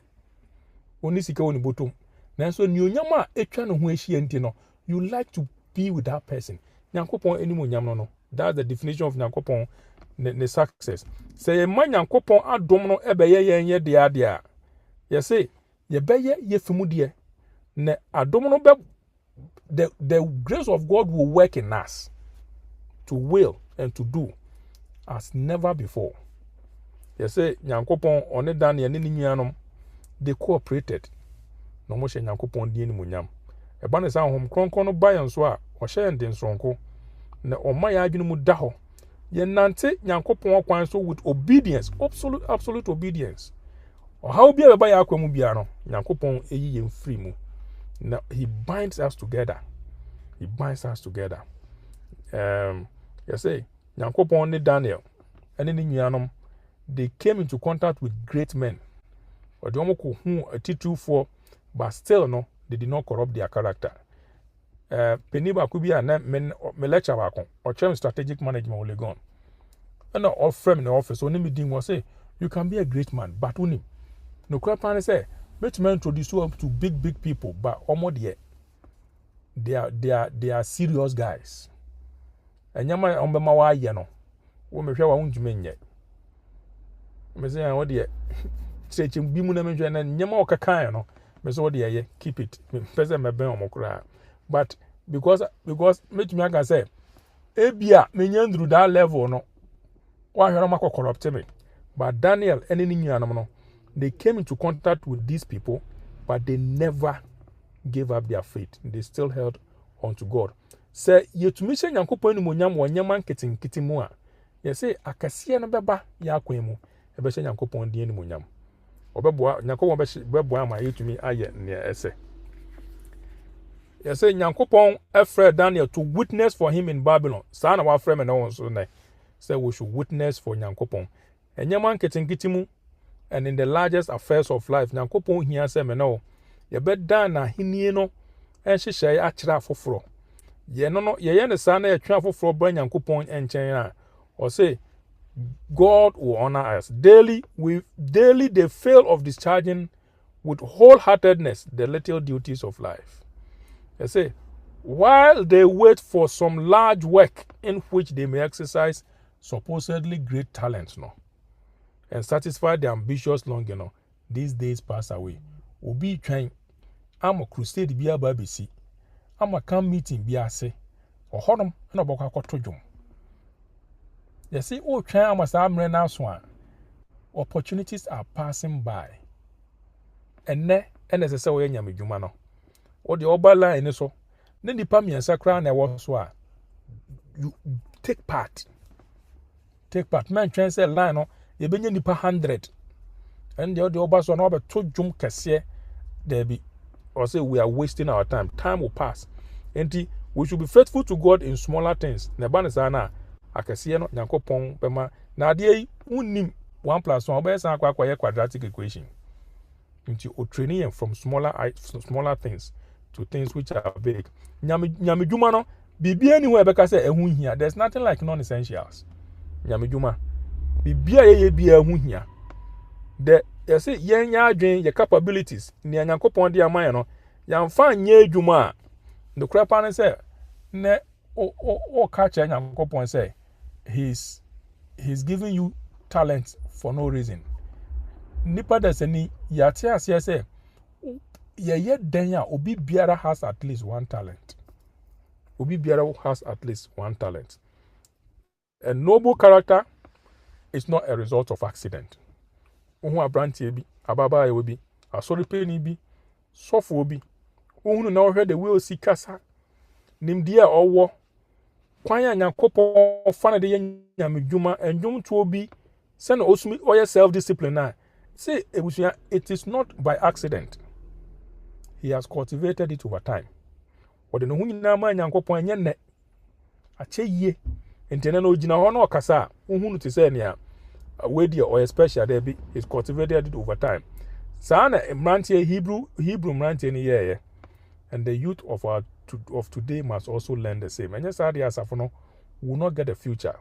oni sika oni botom na nso ni onyam a etwa ne ho ahia nti no you like to be with that person. Nyankopon eni onyam no. That's the definition of Nyankopon ne success. Say ye man Nyankopon adom no ebeye ye de ade a ye say ye beye ye fimu de na adom no be the grace of God will work in us to will and to do as never before. You say Nyankopon one Daniel ne nuanom they cooperated. No mo hye Nyankopon die ni munyam. E ba ne sa hom kronkron no bayan so a o hye nden sonko na o ma ya adwene mu da ho. Ye nante Nyankopon akwan so with obedience, absolute obedience. O how bia be ba ya akwa mu bia no Nyankopon eyi ye free mu. Now he binds us together. He binds us together. You say Nyankopon ne Daniel and ne nuanom they came into contact with great men. Or the omoko hu atitu for but still no they did not corrupt their character. Peniba could be a me lecture back or chairman strategic management will gone. And all frame in the office only meeting was say you can be a great man but only no crap and say let me introduce you to big people but almost they are serious guys. And yama on bema wa ye no wo mehwe wa unjume nye me say an wo de chechim bi mu na mehwe na nyama o kakan no me say wo de ye keep it me pese me ben omokra but because me aka say ebia me nyandru that level no wa hwere makọ corrupt me but Daniel and any nuanom no they came into contact with these people but they never gave up their faith. They still held on to God. Say yetumi hye Nyankopon nimonyam wo nyama nketenkete mu a ye say akase no beba ya akwan mu e be hye Nyankopon die nimonyam obeboa Nyankopon beboa ama yetumi aye ne ese ye say Nyankopon efre Daniel to witness for him in Babylon sa na wa frɛ me na won so na say we should witness for Nyankopon enyama nketenkete mu and in the largest affairs of life Nyankopon hia say me no ye beda na henie no enhyehyɛ akyerɛ afoforo ye no ye ne sa na ye twa afoforo bra Nyankopon enchen a or say God will honor us daily they fail of discharging with wholeheartedness the little duties of life. They say while they wait for some large work in which they may exercise supposedly great talents no and satisfy their ambitious longing no these days pass away. Obi twan am a crusade bi aba besi am a camp meeting bi ase ohonom na obokwa kwato dwom. They say o twan am sa amre na so a opportunities are passing by ene se wo nyame dwuma no o de oba line so ne nipa miensa kra na wo so a you take part man twan say line no ye benya nipa 100 and the oba so na obeto dwom kese there be or say we are wasting our time will pass and we should be faithful to God in smaller things na ba ne sa na akese no Nyankopon bema na de unnim 1 + 1 obey san akwa quadratic equation into training from smaller things to things which are big nyame dwuma no bibia ni ho ebeka say ehun hia there's nothing like non-essentials nyame dwuma bibia ye bia ehun hia the you say yenya adwen your capabilities ni Nyankopon de amaye no yamfa nya adwuma The crap and say ne o catch Nyankopon say he's giving you talent for no reason. Nipa deseni yate ase say ye den a obi biara has at least one talent. Obi biara has at least one talent. A noble character is not a result of accident. Ohu abrantie bi, ababa e bi, asori peni bi, sofo bi. Ohu na ohwe de we osikasa. Nimdi a owo kwan a Nyankopon fa na de nyamedwuma endwum to obi se na osumi oye self discipline na. Say ebusia, it is not by accident. He has cultivated it over time. Ode no hu nyina ma Nyankopon enye ne ache yie entene na ogina ho na okasa hu no te say ne a we dia or special there be is cultivated it over time. Sana mrantie Hebrew mrantie ni ye and the youth of today must also learn the same. And yes, asafo no will not get a future.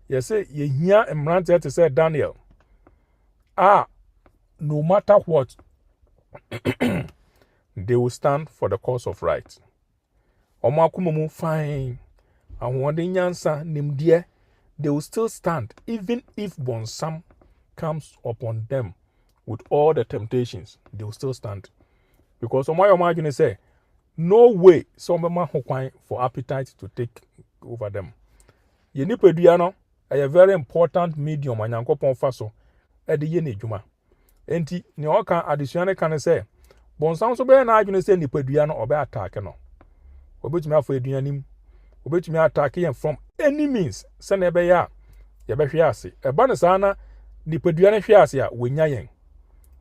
You say ye hear mrantie to say Daniel. No matter what, they will stand for the cause of right. Omo akumomu fine. Ahwode nyansa nimdie, they will still stand even if bonsam comes upon them with all the temptations. They will still stand because omo imagine say no way some man hokwan for appetite to take over them. Ye nipadua no a very important medium Nyankopon fa so e de ye na adwuma. Enti ne oka additional kan say bonsam so be na adwene say nipadua no obe attack no. Obetumi afọ aduanim, obetumi attack him from any means. Se na ebe ya ye be hwe ase. Eba ne saa na nipadua ne hwe ase a wonya yen.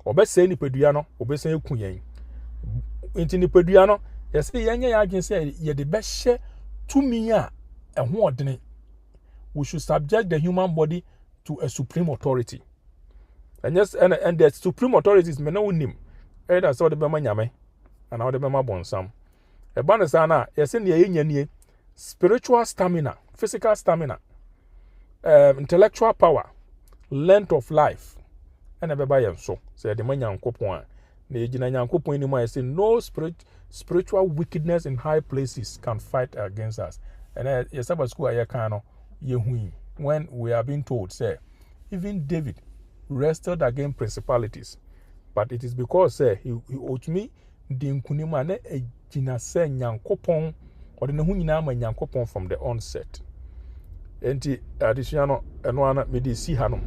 Obe se nipadua no, obe se eku yen. Enti nipadua no, ye se yenye ya adwene say ye de be hye tumi a eho odene. We should subject the human body to a supreme authority. And yes, and the supreme authorities me no nim. Either so the bema nyame and how the bema bonsam. E ba ne sana yes ne ye nie spiritual stamina, physical stamina, intellectual power, length of life. And e beba yen so. Say the man Nyankopon a na ejina Nyankopon ni mo say no spiritual wickedness in high places can fight against us. And yes about school aye kan no ye hui when we are being told say even David wrestled against principalities, but it is because he ultimately the nkunima na ejina say Nyankopon or the hu nyina ma Nyankopon from the onset. Enti additional eno ana me dey see hanom.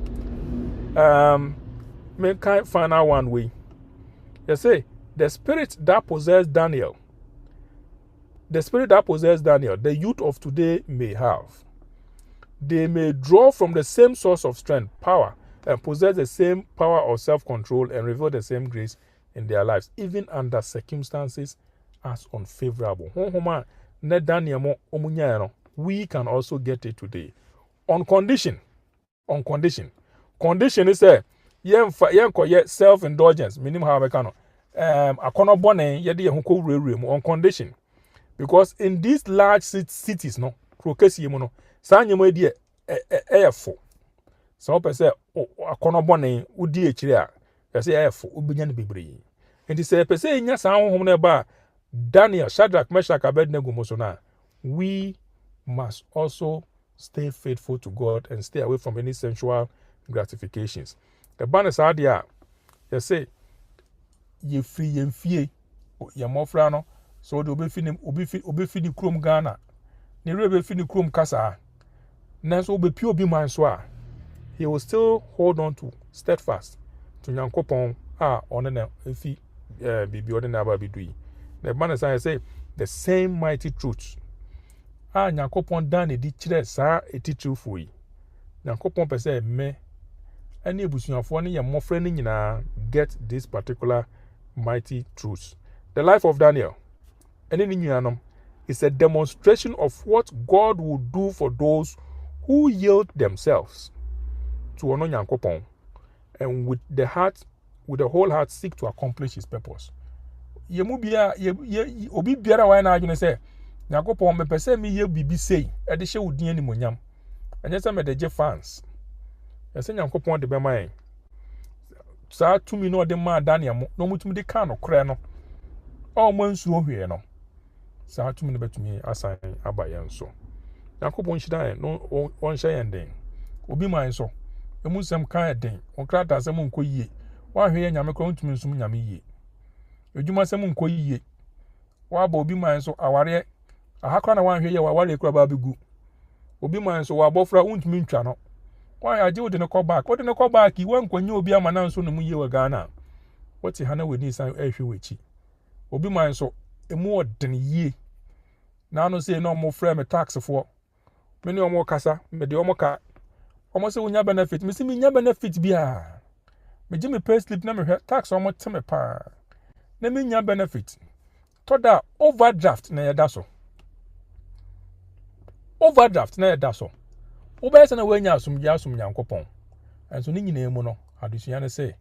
Me kind final one way. You say the spirit that possessed Daniel, the youth of today may have. They may draw from the same source of strength, power, and possess the same power of self-control and reveal the same grace in their lives, even under circumstances as unfavorable. We can also get it today. On condition. Condition is a self-indulgence, meaning how I can on condition. Because in these large cities, no, Sanyemo di efo. So say akonobone udi echire a say efo obinya ne bebre. Enti say pese nya san honhom na ba Daniel, Shadrach, Meshach, Abednego mosona. We must also stay faithful to God and stay away from any sensual gratifications. The banner sadia you say ye free ye fie ye mofra no so de obi fi krom Ghana. Ne rebe fi ni krom kasa. Nanso be pure be man so he will still hold on to steadfast to Nyankopon on na efi bibi odena ba bidui. The man say the same mighty truth Nyankopon dan e di kire sa eti truthful yi. Nyankopon pese me ani ebusuafo ne ye mmofra ne nyina get this particular mighty truth. The life of Daniel ene ni nyuanom is a demonstration of what God will do for those who yield themselves to honor Nyankopon and with the whole heart seek to accomplish his purpose. Yemu bia ye obi biara wa na adwene say Nyankopon me pese me ye bibi sei e de hye odin animonyam. Anya say me de je fans. E say Nyankopon de be man. Sa tumi no de ma Daniel mo no mutumi de kan no kre no. O mo nsuo hwe no. saa tumi no bɛtumi asan aba yɛn so nyankopɔn hyira yɛn no ɔnhyɛ yɛn den obi man so emu nsɛm ka yɛ den ɔkrata asɛm nkɔ yie wahwɛ yɛ nyame kora ntumi nsum nyame yie edwuma asɛm nkɔ yie waba obi man so aware ahakora na wahwɛ yɛ waware kora ba begu obi man so wabɔfra ntumi ntwa no why agye wo de ne kɔ back wo de ne kɔ back yi wankwanye obi ama na nso no mu yie wɔ Ghana wɔte ha na w'ani san ɛhwɛ w'akyi obi man so emu ɔden yie na ano sɛ na ɔmo frɛ me tax foɔ me ne ɔmo kasa me de ɔmo ka ɔmo sɛ wonya benefit me si me nya benefit bia me gye me pay slip na me hwɛ tax ɔmo te me pa na me nya benefit toda overdraft na yɛda so overdraft na yɛda so wobɛyɛ sɛ na woanya asomdwe Nyankopɔn ɛnso ne nyinaa mu no adesua ne sɛ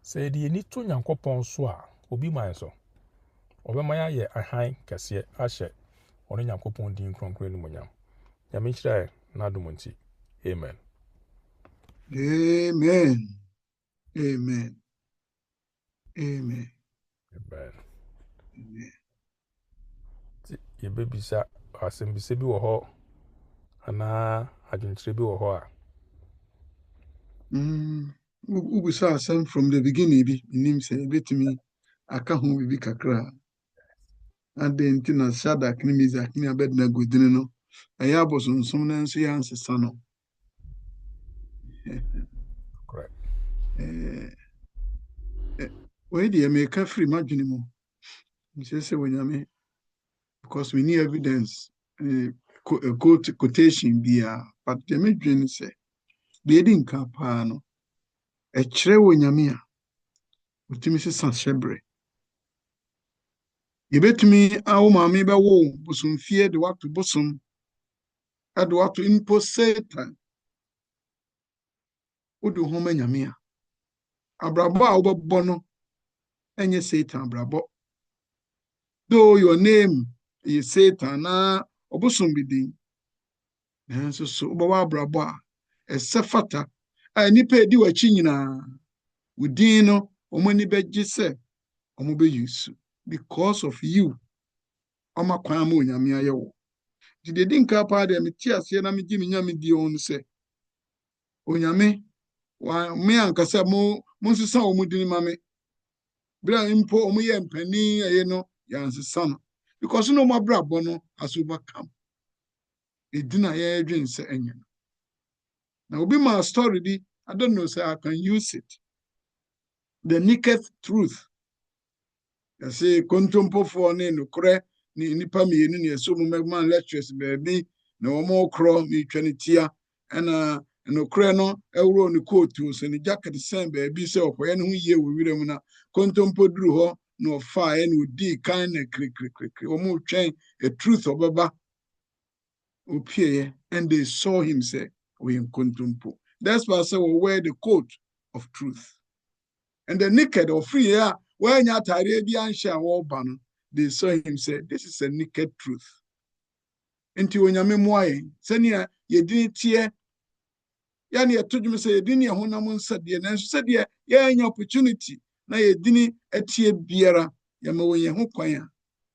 yɛde yɛni to Nyankopɔn so a obi man so ɔbɛma yɛayɛ ahan kɛseɛ ahyɛ ɔno Nyankopɔn din kronkron no munyam nyame nhyira na adom nti amen Amen. Amen. Amen. amen Amen. yɛbɛbisa asɛmbisa bi wɔ hɔ anaa adwenkyerɛ bi wɔ hɔ a Ubisa asɛm from the beginning bi nim sɛ ebetumi aka ho bibi kakra ade nti na Shadrach ne Meshach ne Abednego din no ɛyɛ abosonsom na nso yɛ ansesa no correct wei deɛ meka firi m'adwene mu nkyerɛ sɛ Onyame because we need evidence quotation bia but deɛ medwene sɛ deɛ ɛdi nka paa no ɛkyerɛ Onyame a otumi sesa hyɛbrɛ yɛbɛtumi awo maame bɛwo bosomfie de wato bosom de wato mpo Satan wode ho ma Nyame a abrabɔ a wobɛbɔ no ɛnyɛ Satan abrabɔ though your name is Satan na obosom bi din nanso so wobɛwɔ abrabɔ a ɛsɛ fata a nipa edi w'akyi nyinaa wo din no ɔmo ani bɛgye sɛ ɔmo bɛyi su because of you ɔma kwan ma Onyame ayɛ wo nti deɛ di nka paa deɛ mete aseɛ na megye me Nyame die ho no sɛ Onyame me ankasa mo nsesa wɔ mu din ma me bere a mpo ɔmo yɛ mpanin ɛyɛ no yɛansesa no because no ɔmo abrabɔ no has overcome ɛdi na yɛdwen sɛ ɛnyɛ no na obi ma story bi I don't know say I can use it the naked truth yɛsɛ kontompofoɔ ne nokorɛ ne nipa mmienu ne ɛsɛ ɔmo man lectures baabi na ɔmo korɔ ne twa ne tia ɛna nokorɛ no ɛworo ne kootu so ne jacket sɛn baabi sɛ ɔkɔyɛ ne ho yie wɔ wiram na kontompo duru hɔ na ɔfaa ɛna odi kan na kirikirikiri ɔmo twɛn a truth ɔbɛba opie and they saw him say we in kontompo that's why I say we wear the coat of truth and the naked or free yeah when you Arabian share they saw him say this is a naked truth into Onyame moaye senia ye dini tie ya ne yɛtodwom sɛ yɛdini yɛ honam nsadeɛ nanso sɛdeɛ yɛanya opportunity na yɛdini atie biara yɛma wɔ yɛn ho kwan a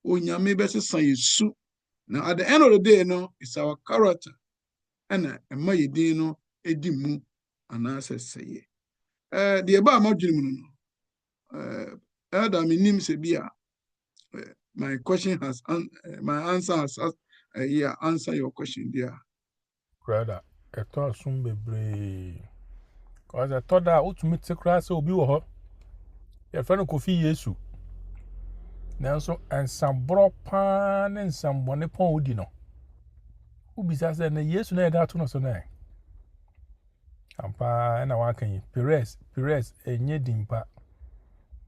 Onyame bɛsesa yɛsu na at the end of the day no it's our character ɛna ɛma yɛdin no edi mu anaasɛ sɛyɛ deɛ ba amadwene mu no elder menim sɛ bi a my question has my answer has answer your question there brother ɛtɔ asom bebree cause ɛtɔ da wotumi te koraa sɛ obi wɔ hɔ yɛfrɛ no Kofi Yesu nanso nsaborɔ paa ne nsambɔne pɔn odi no wobisa sɛ na Yesu na yɛde ato no so no ampa ɛna waka yi Perez ɛnyɛ dimpa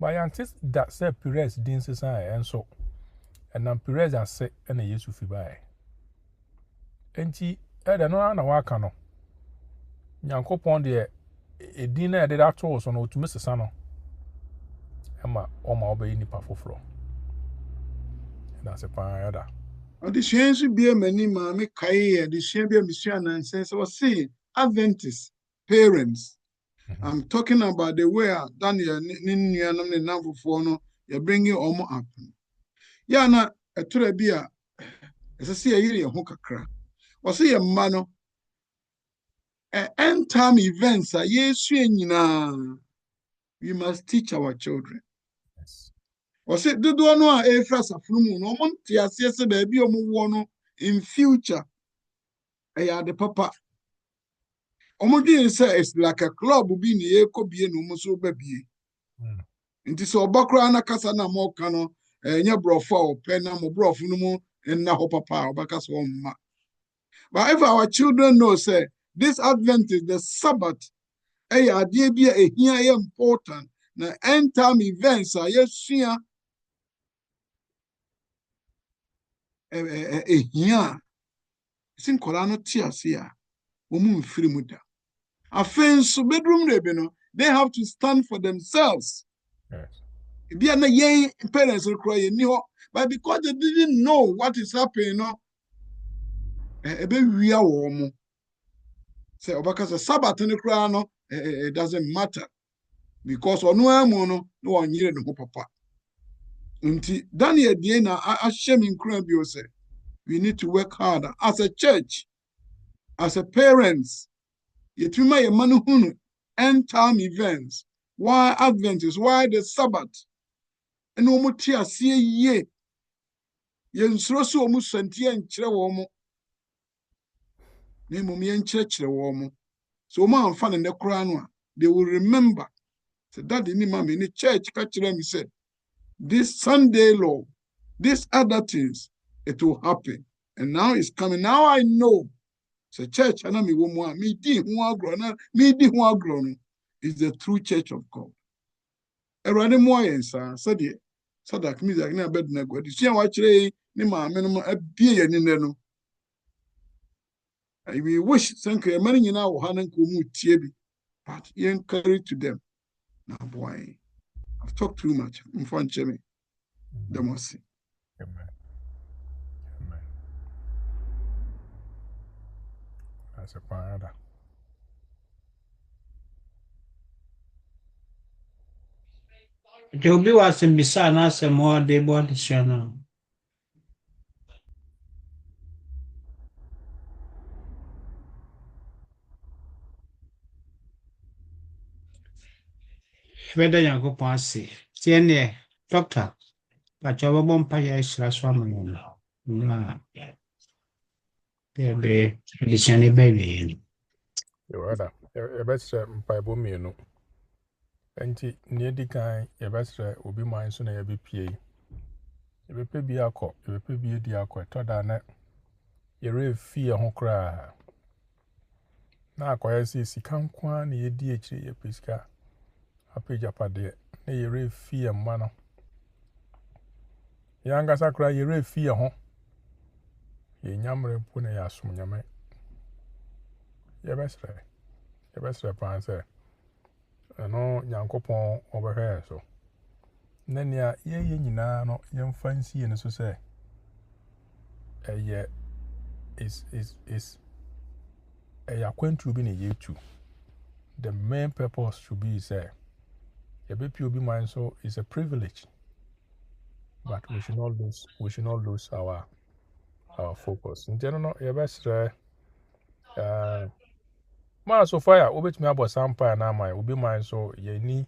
bayante da sɛ Perez din sesa ɛnso ɛnam Perez ase ɛna Yesu fi bae enti ɛda no na waka no Nyankopɔn deɛ edin na yɛde ato so no otumi sesa no ɛma ɔma ɔbɛyɛ nipa foforɔ ɛda se paa ɛda adesua nso bia mani ma me kae adesua bia mesua nansɛ sɛ wɔse Adventist parents I'm talking about the way Daniel ne nuanom ne namfofoɔ no you're bringing omo up yeah na ɛtɔrɔ bi a ɛsɛ sɛ yɛyere yɛn ho kakra wɔsɛ yɛ mma no end time events a yɛsua nyinaa we must teach our children. Wɔsɛ dodoɔ no a ɛfiri asafo mu no ɔmo nte aseɛ sɛ baabi a ɔmo wɔ no in future ɛyɛ ade papa. Ɔmo dwen sɛ it's like a club bi ne yɛkɔ bie na ɔmo nso ba bie. Nti sɛ ɔba koraa na kasa na ma ɔka no ɛnyɛ borɔfo a ɔpɛ na mo borɔfo no mu nna hɔ papa a ɔbɛka sɛ ɔmma. But if our children know say this Advent is the Sabbath, ɛyɛ adeɛ bi a ehia yɛ important na end time events a yɛsua ehia sin nkɔla no te ase a wɔn mfiri mu da. Afei nso bedroom rebe no they have to stand for themselves. Bi a na yɛn parents kora yɛ ni hɔ but because they didn't know what is happening no ɛbɛwia wɔn mo. Sɛ ɔbɛka sɛ Sabbath no kora no it doesn't matter because ɔno amu no na wɔnyere ne ho papa. Nti Daniel die na ahyɛ me nkura bio sɛ we need to work harder as a church, as a parents. Yɛtuma yɛ ma no hunu end time events, why Adventists, why the Sabbath. And ɔmo te aseɛ yie. Yɛnsuro sɛ ɔmo sɛnteɛ nkyerɛ wɔn mo. Na mmom yɛnkyerɛkyerɛ wɔn mo. So ɔmo amfa ne nnɛ koraa no a they will remember. So daddy ni mama ni church ka kyerɛ me sɛ this Sunday law, these other things, it will happen. And now it's coming. Now I know. So church, and me woman, me di is the true church of God. Erade mo ayensa, said Sadak music na bed na go. Disia wa kire ni ma me no abie ye ni no. We wish sanke many nyina wo hanan ko mu tie bi. But you encourage to them. Now boy, I've talked too much. Mfan cheme. Demosi. Amen. Amen. That's a father. Jobi was in Bisana, some more they bought the channel. Whether you go pass it, doctor, but your bumpire is last one. No, baby, it's any baby. You're right. Your best by Bomino. Enti near the guy, your best will be mine soon. You'll be PA. You will pay be a cop, you will pay be a diaco, Todana. You real fear who cry. Now, quiet says, he can't quan ye DH, your pisca. A page up a day. Nay, you real fear manner. Young as I cry, you real fear, huh? Ye yammer pune yasum yame. Your best friend. Your best friend, sir. No, Yankopon over here, so. Nenya, ye no, young fancy and so say. Is a quaint to be in you too. The main purpose should be, say, a baby will be mine, so it's a privilege. But we should not lose our focus. In general, your best ma so fire obet me about sampa na my obi mine so ye ni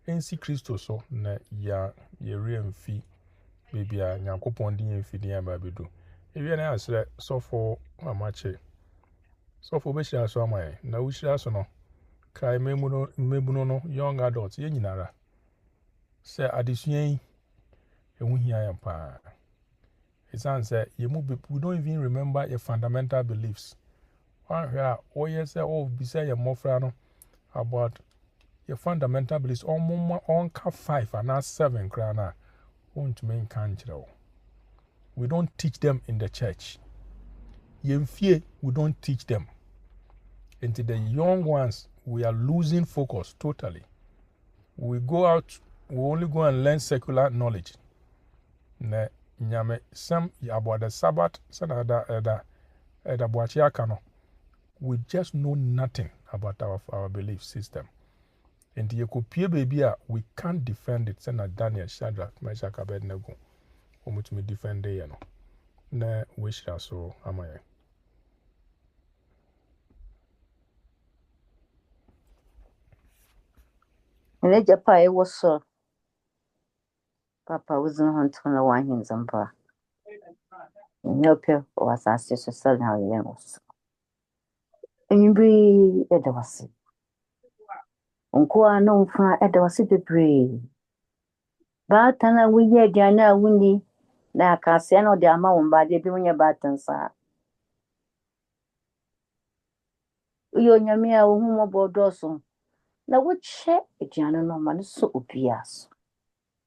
ensi Kristo so na ya ye remfi baby a Nyankopon din emfi din aba bedu ewie na asre so for amache so for be shira so amai na wo shira so no kai mebuno no young adults ye nyinara se adesuan ehu hia ya pa it's answer ye mu we don't even remember your fundamental beliefs. Oh yes, be say your mofrano about your fundamental beliefs on 5 and not 7 crana won't main country. We don't teach them in the church. We don't teach them. Into the young ones, we are losing focus totally. We go out, we only go and learn secular knowledge. Some about the Sabbath, some other kano. We just know nothing about our belief system. And the Ekopie baby, we can't defend it. Send Daniel, Shadrach, Meshach, Abednego. omutumi defend ye no na wishira so amaye. Ene japa e woso papa wuzun huntu na wahin zamba. Nyope was assist so now yemos. Enyi edawasi. Onko ano mfa edawasi bebre. Ba tana wiye aduane a wuni na akase na de ama won ba de bi munye batansa. Uyo nyame a wo humo bodoso. Na woche aduane no ma no so obiaso.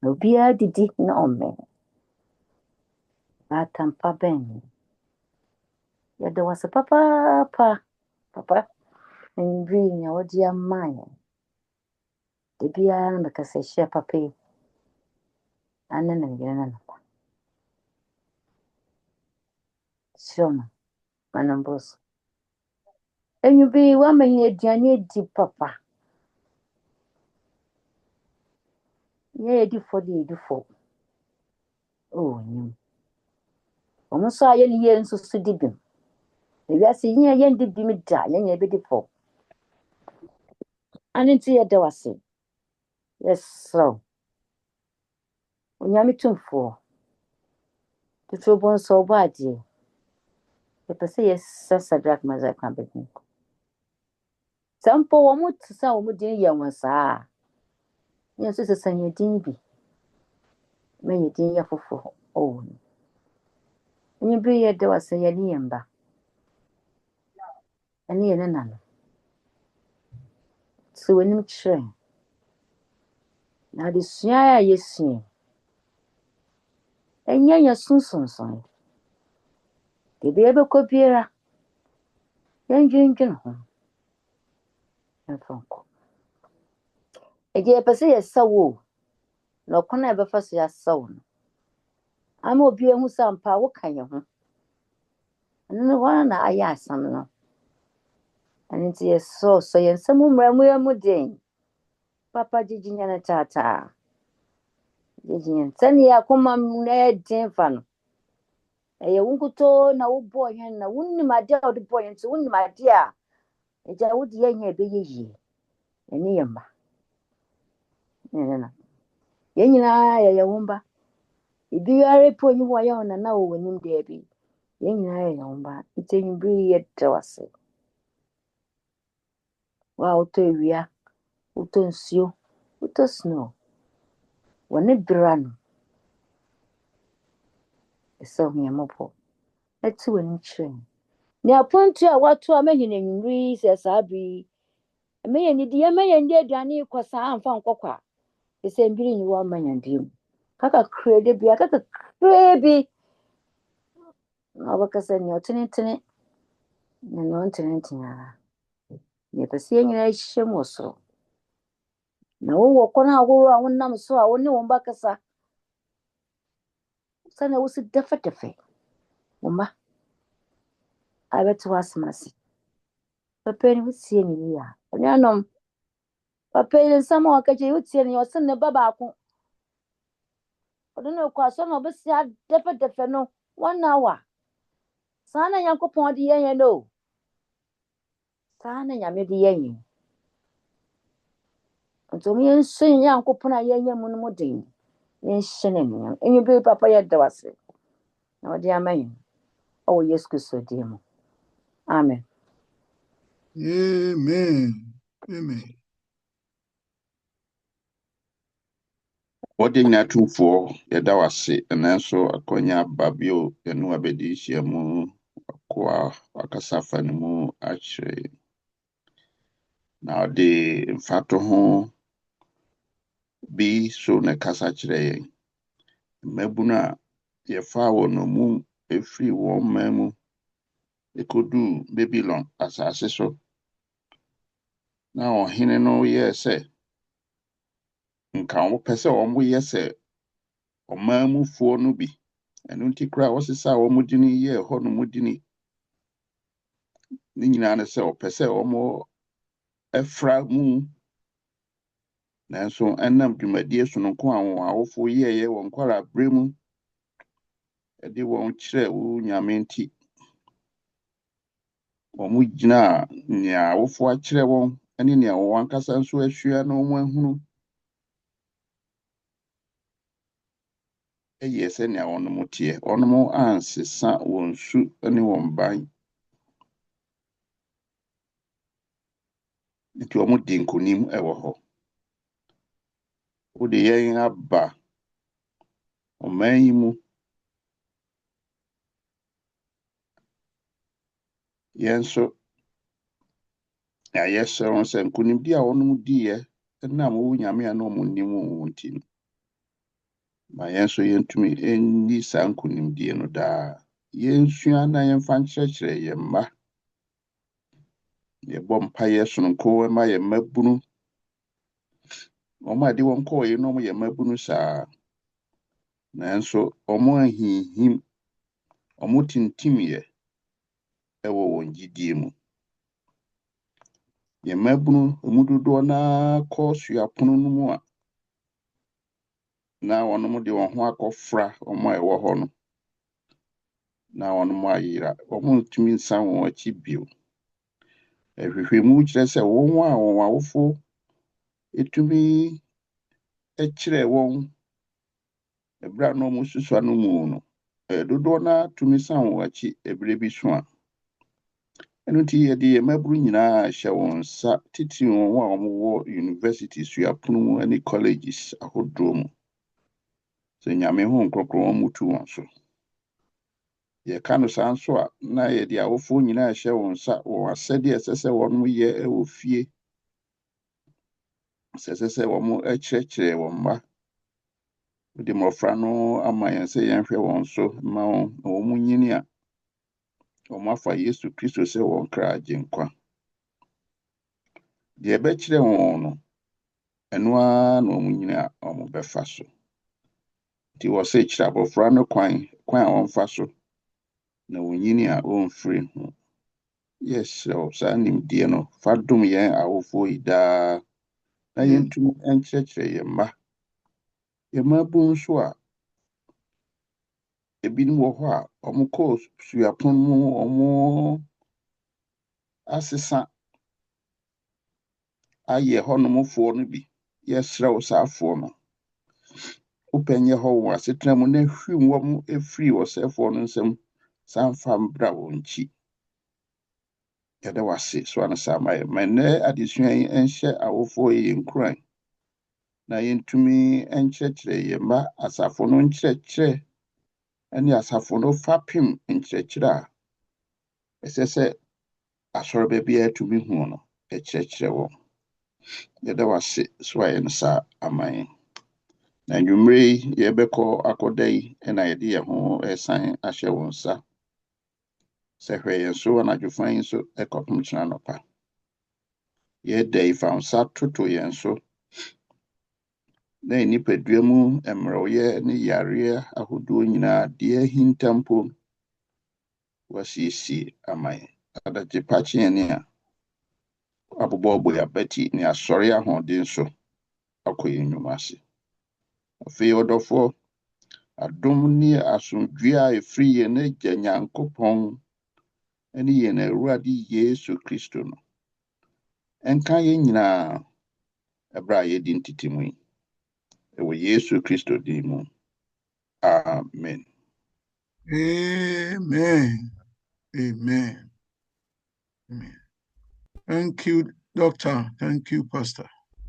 Na obia didi na ome. Batampa ben. Yedawasi papa. Enyi nya wodi amaye. De bia na kase hye papa. Anene ngena na. Shoma manambos. Enyi wa menye aduane di papa. Ye di fo. Oh nyim. Omo so aye ni ye nso so dibim. Ebi ase ye ndi bim da, ye be di fo. Anenti ye dawase. Yes so. Onyame tumfo. Tutu bon so ba ade. E pese yes Sadrak Mazak Kabin. Sampo wo mu tsa wo mu din ye wonsa. Ye so sanye din bi. Me ye din ye fofo. Oh. Enyi ye dawase ye ni yemba. Ani ye nana. So wenim kire. Na de sua ya yesie. Enya sunsunsun. Debe ebe kopiera. Yenjinjin ho. Enfonko. Eje pese ye sawo. No kona ebe faso ya sawo. Ama obi ehu sampa wo kan ye ho. Anu wana na aya asam no. Anti ye so ye nsamu mramu den. Papa jijinya na tata. Jijinya. Tani ya kuma mne den fa no. Eye wunkuto na wo boy hen na wunni ma dia wo boy hen so wunni ma dia. Eja wo di enya ebe yeyi. Eni yemba. Nena. Yenyina ya wumba. Ibi yare po nyi wo ya na wo wonim de bi. Yenyina ya wumba. Itenyi ye dawase. Wa auto ewia. Uto nsio. Uto snow. Wone brano. Eso mi amopo. Eti woni chire. Ni apontu a watu amehine nwiri se sabi. Emeye ni di emeye ndi aduane kwasa amfa nkokwa. Ese mbiri ni wo amanyandim. Kaka krede bia kaka krebi. Na wakasa ni otene. Na no ntene. Ni pese nyina hyem so. Na wo kona agoro a wonnam so a woni wo mbakasa. Sana wo si defe. Mama. Abeto asmasi. Papa ni wutie ni ya. Onyanom. Papa ni nsama wakaje wutie ni osen ne baba ako. Odono kwaso na obesia defe no 1 hour. Sana Yankopon di yen no. Sana nyame di yen. Ntomi ensin Yankopon a yen mu no modin. Yen hyene ni. Enyi be papa ye dawase. Na odi amayin. O Yesu Kristo di mu. Amen. Amen. Wodi nyatumfo yeda wase enanso akonya babio yenu abedi hiemu kwa akasafa ni mu achire na odi mfato ho bi so ne kasa chire yen mabuna yefa wono mu efri wo mamu ekodu Babylon asase so na ohene no yese nka wo pese wo mu yese omamufuo no bi enu nti kra wosesa wo mudini ye ho no mudini ni nyina na se opese omo efra mu na so enam dwumadie so no ko awofo ye wo nkwara bremu ɛde wɔn kyerɛ wo nyame nti wɔn gyina nea awofo akyerɛ wɔn ɛne nea wɔn ankasa nso ahua na wɔn ahunu ɛyɛ sɛnea wɔn teɛ wɔn ansesa wɔn su ne wɔn ban nti wɔn di nkonim ɛwɔ hɔ wode yɛn aba ɔman yi mu yɛn nso ayɛ sɛ wɔn sɛ nkonimdi a wɔn diɛ ɛnam wo nyame a na wɔn nim wɔn ti no ma yɛn nso yɛntumi ɛnni saa nkonimdi no daa yɛnsua na yɛmfa nkyerɛkyerɛ yɛn mma yɛbɔ mpaeɛ sononko ma yɛn mma bunu wɔn a de wɔn kɔɔ na wɔn yɛ mma bunu saa nanso wɔn ahinhim wɔn tintimyɛ ɛwɔ wɔn gyidie mu yɛn mma bunu emu dodoɔ na kɔ suapono no mu a na wɔn de wɔn ho akɔfra wɔn a ɛwɔ hɔ no na wɔn ayera wɔn ntumi nsan wɔn akyi bio ɛhwehwɛmu kyerɛ sɛ wɔn a wɔn awofo etumi ɛkyerɛ wɔn ɛbra na wɔn susua no mu no dodoɔ na tumi san wɔn akyi ɛbere bi so a ɛno nti yɛde yɛn mmaburu nyinaa hyɛ wɔn nsa titi wɔn a wɔwɔ university suapono mu ne colleges ahodoɔ mu sɛ nyame ho nkrɔkrɔ wɔn mutu wɔn so yɛka no saa nso a na yɛde awofo nyinaa hyɛ wɔn nsa wɔn asɛdeɛ ɛsɛ sɛ wɔn yɛ ɛwɔ fie ɛsɛ sɛ wɔn ɛkyerɛkyerɛ wɔn mma de mmɔfra no ama yɛn sɛ yɛnhwɛ wɔn so ma wɔn nyini a wɔn afa Yesu Kristo sɛ wɔn kra agye nkwa deɛ ɛbɛkyerɛ wɔn no ɛno ara na wɔn nyini a wɔn bɛfa so nti wɔsɛ kyerɛ abɔfra no kwan a wɔmfa so na wɔn nyini a wɔmfiri ho yɛhyerɛ saa nimdeɛ no fa dom yɛn awofo yi daa na yɛntumi nkyerɛkyerɛ yɛn mma yɛn mma bu nso a ebinom wɔ hɔ a wɔn kɔ suapon mu wɔn asesa ayɛ hɔnomfoɔ no bi yɛsrɛ wo saafoɔ no wopɛnyɛ hɔ wɔ asetena mu na hwim wɔn efiri wɔsɛfoɔ no nsam sanfa mbra wɔn nkyi yɛda wase so ana sama yɛ mɛnɛ adesua yi nhyɛ awofoɔ yi nkuran na yɛntumi nkyerɛkyerɛ yɛn mma asafo no nkyerɛkyerɛ ɛne asafo no fapem nkyerɛkyerɛ a ɛsɛ sɛ asɔre baabi a tumi hu no ɛkyerɛkyerɛ wɔn yɛda wase so ayɛ no saa aman na nnwumire yi yɛbɛkɔ akɔda yi ɛna yɛde yɛn ho ɛsan ahyɛ wɔn nsa sɛ hwɛ yɛn so anadwofan yi nso ɛkɔpem kyena nɔpa yɛda yi fa nsa toto yɛn so na nipadua mu mmerɛwyɛ ne yareɛ ahodoɔ nyinaa deɛ ahinta mpo wasiesie aman adagye pakye ne a abobɔbɔ yabati ne asɔre ahoɔden so akɔ yɛn nnwuma ase afei ɔdɔfoɔ adom ne asomdwoe a ɛfiri yɛn agya Nyankopɔn ne yɛn Awurade Yesu Kristo no ɛnka yɛn nyinaa ɛberɛ a yɛdi ntitimu yi ɛwɔ Yesu Kristo din mu amen. Amen. Amen. Amen. Thank you, Doctor. Thank you, Pastor.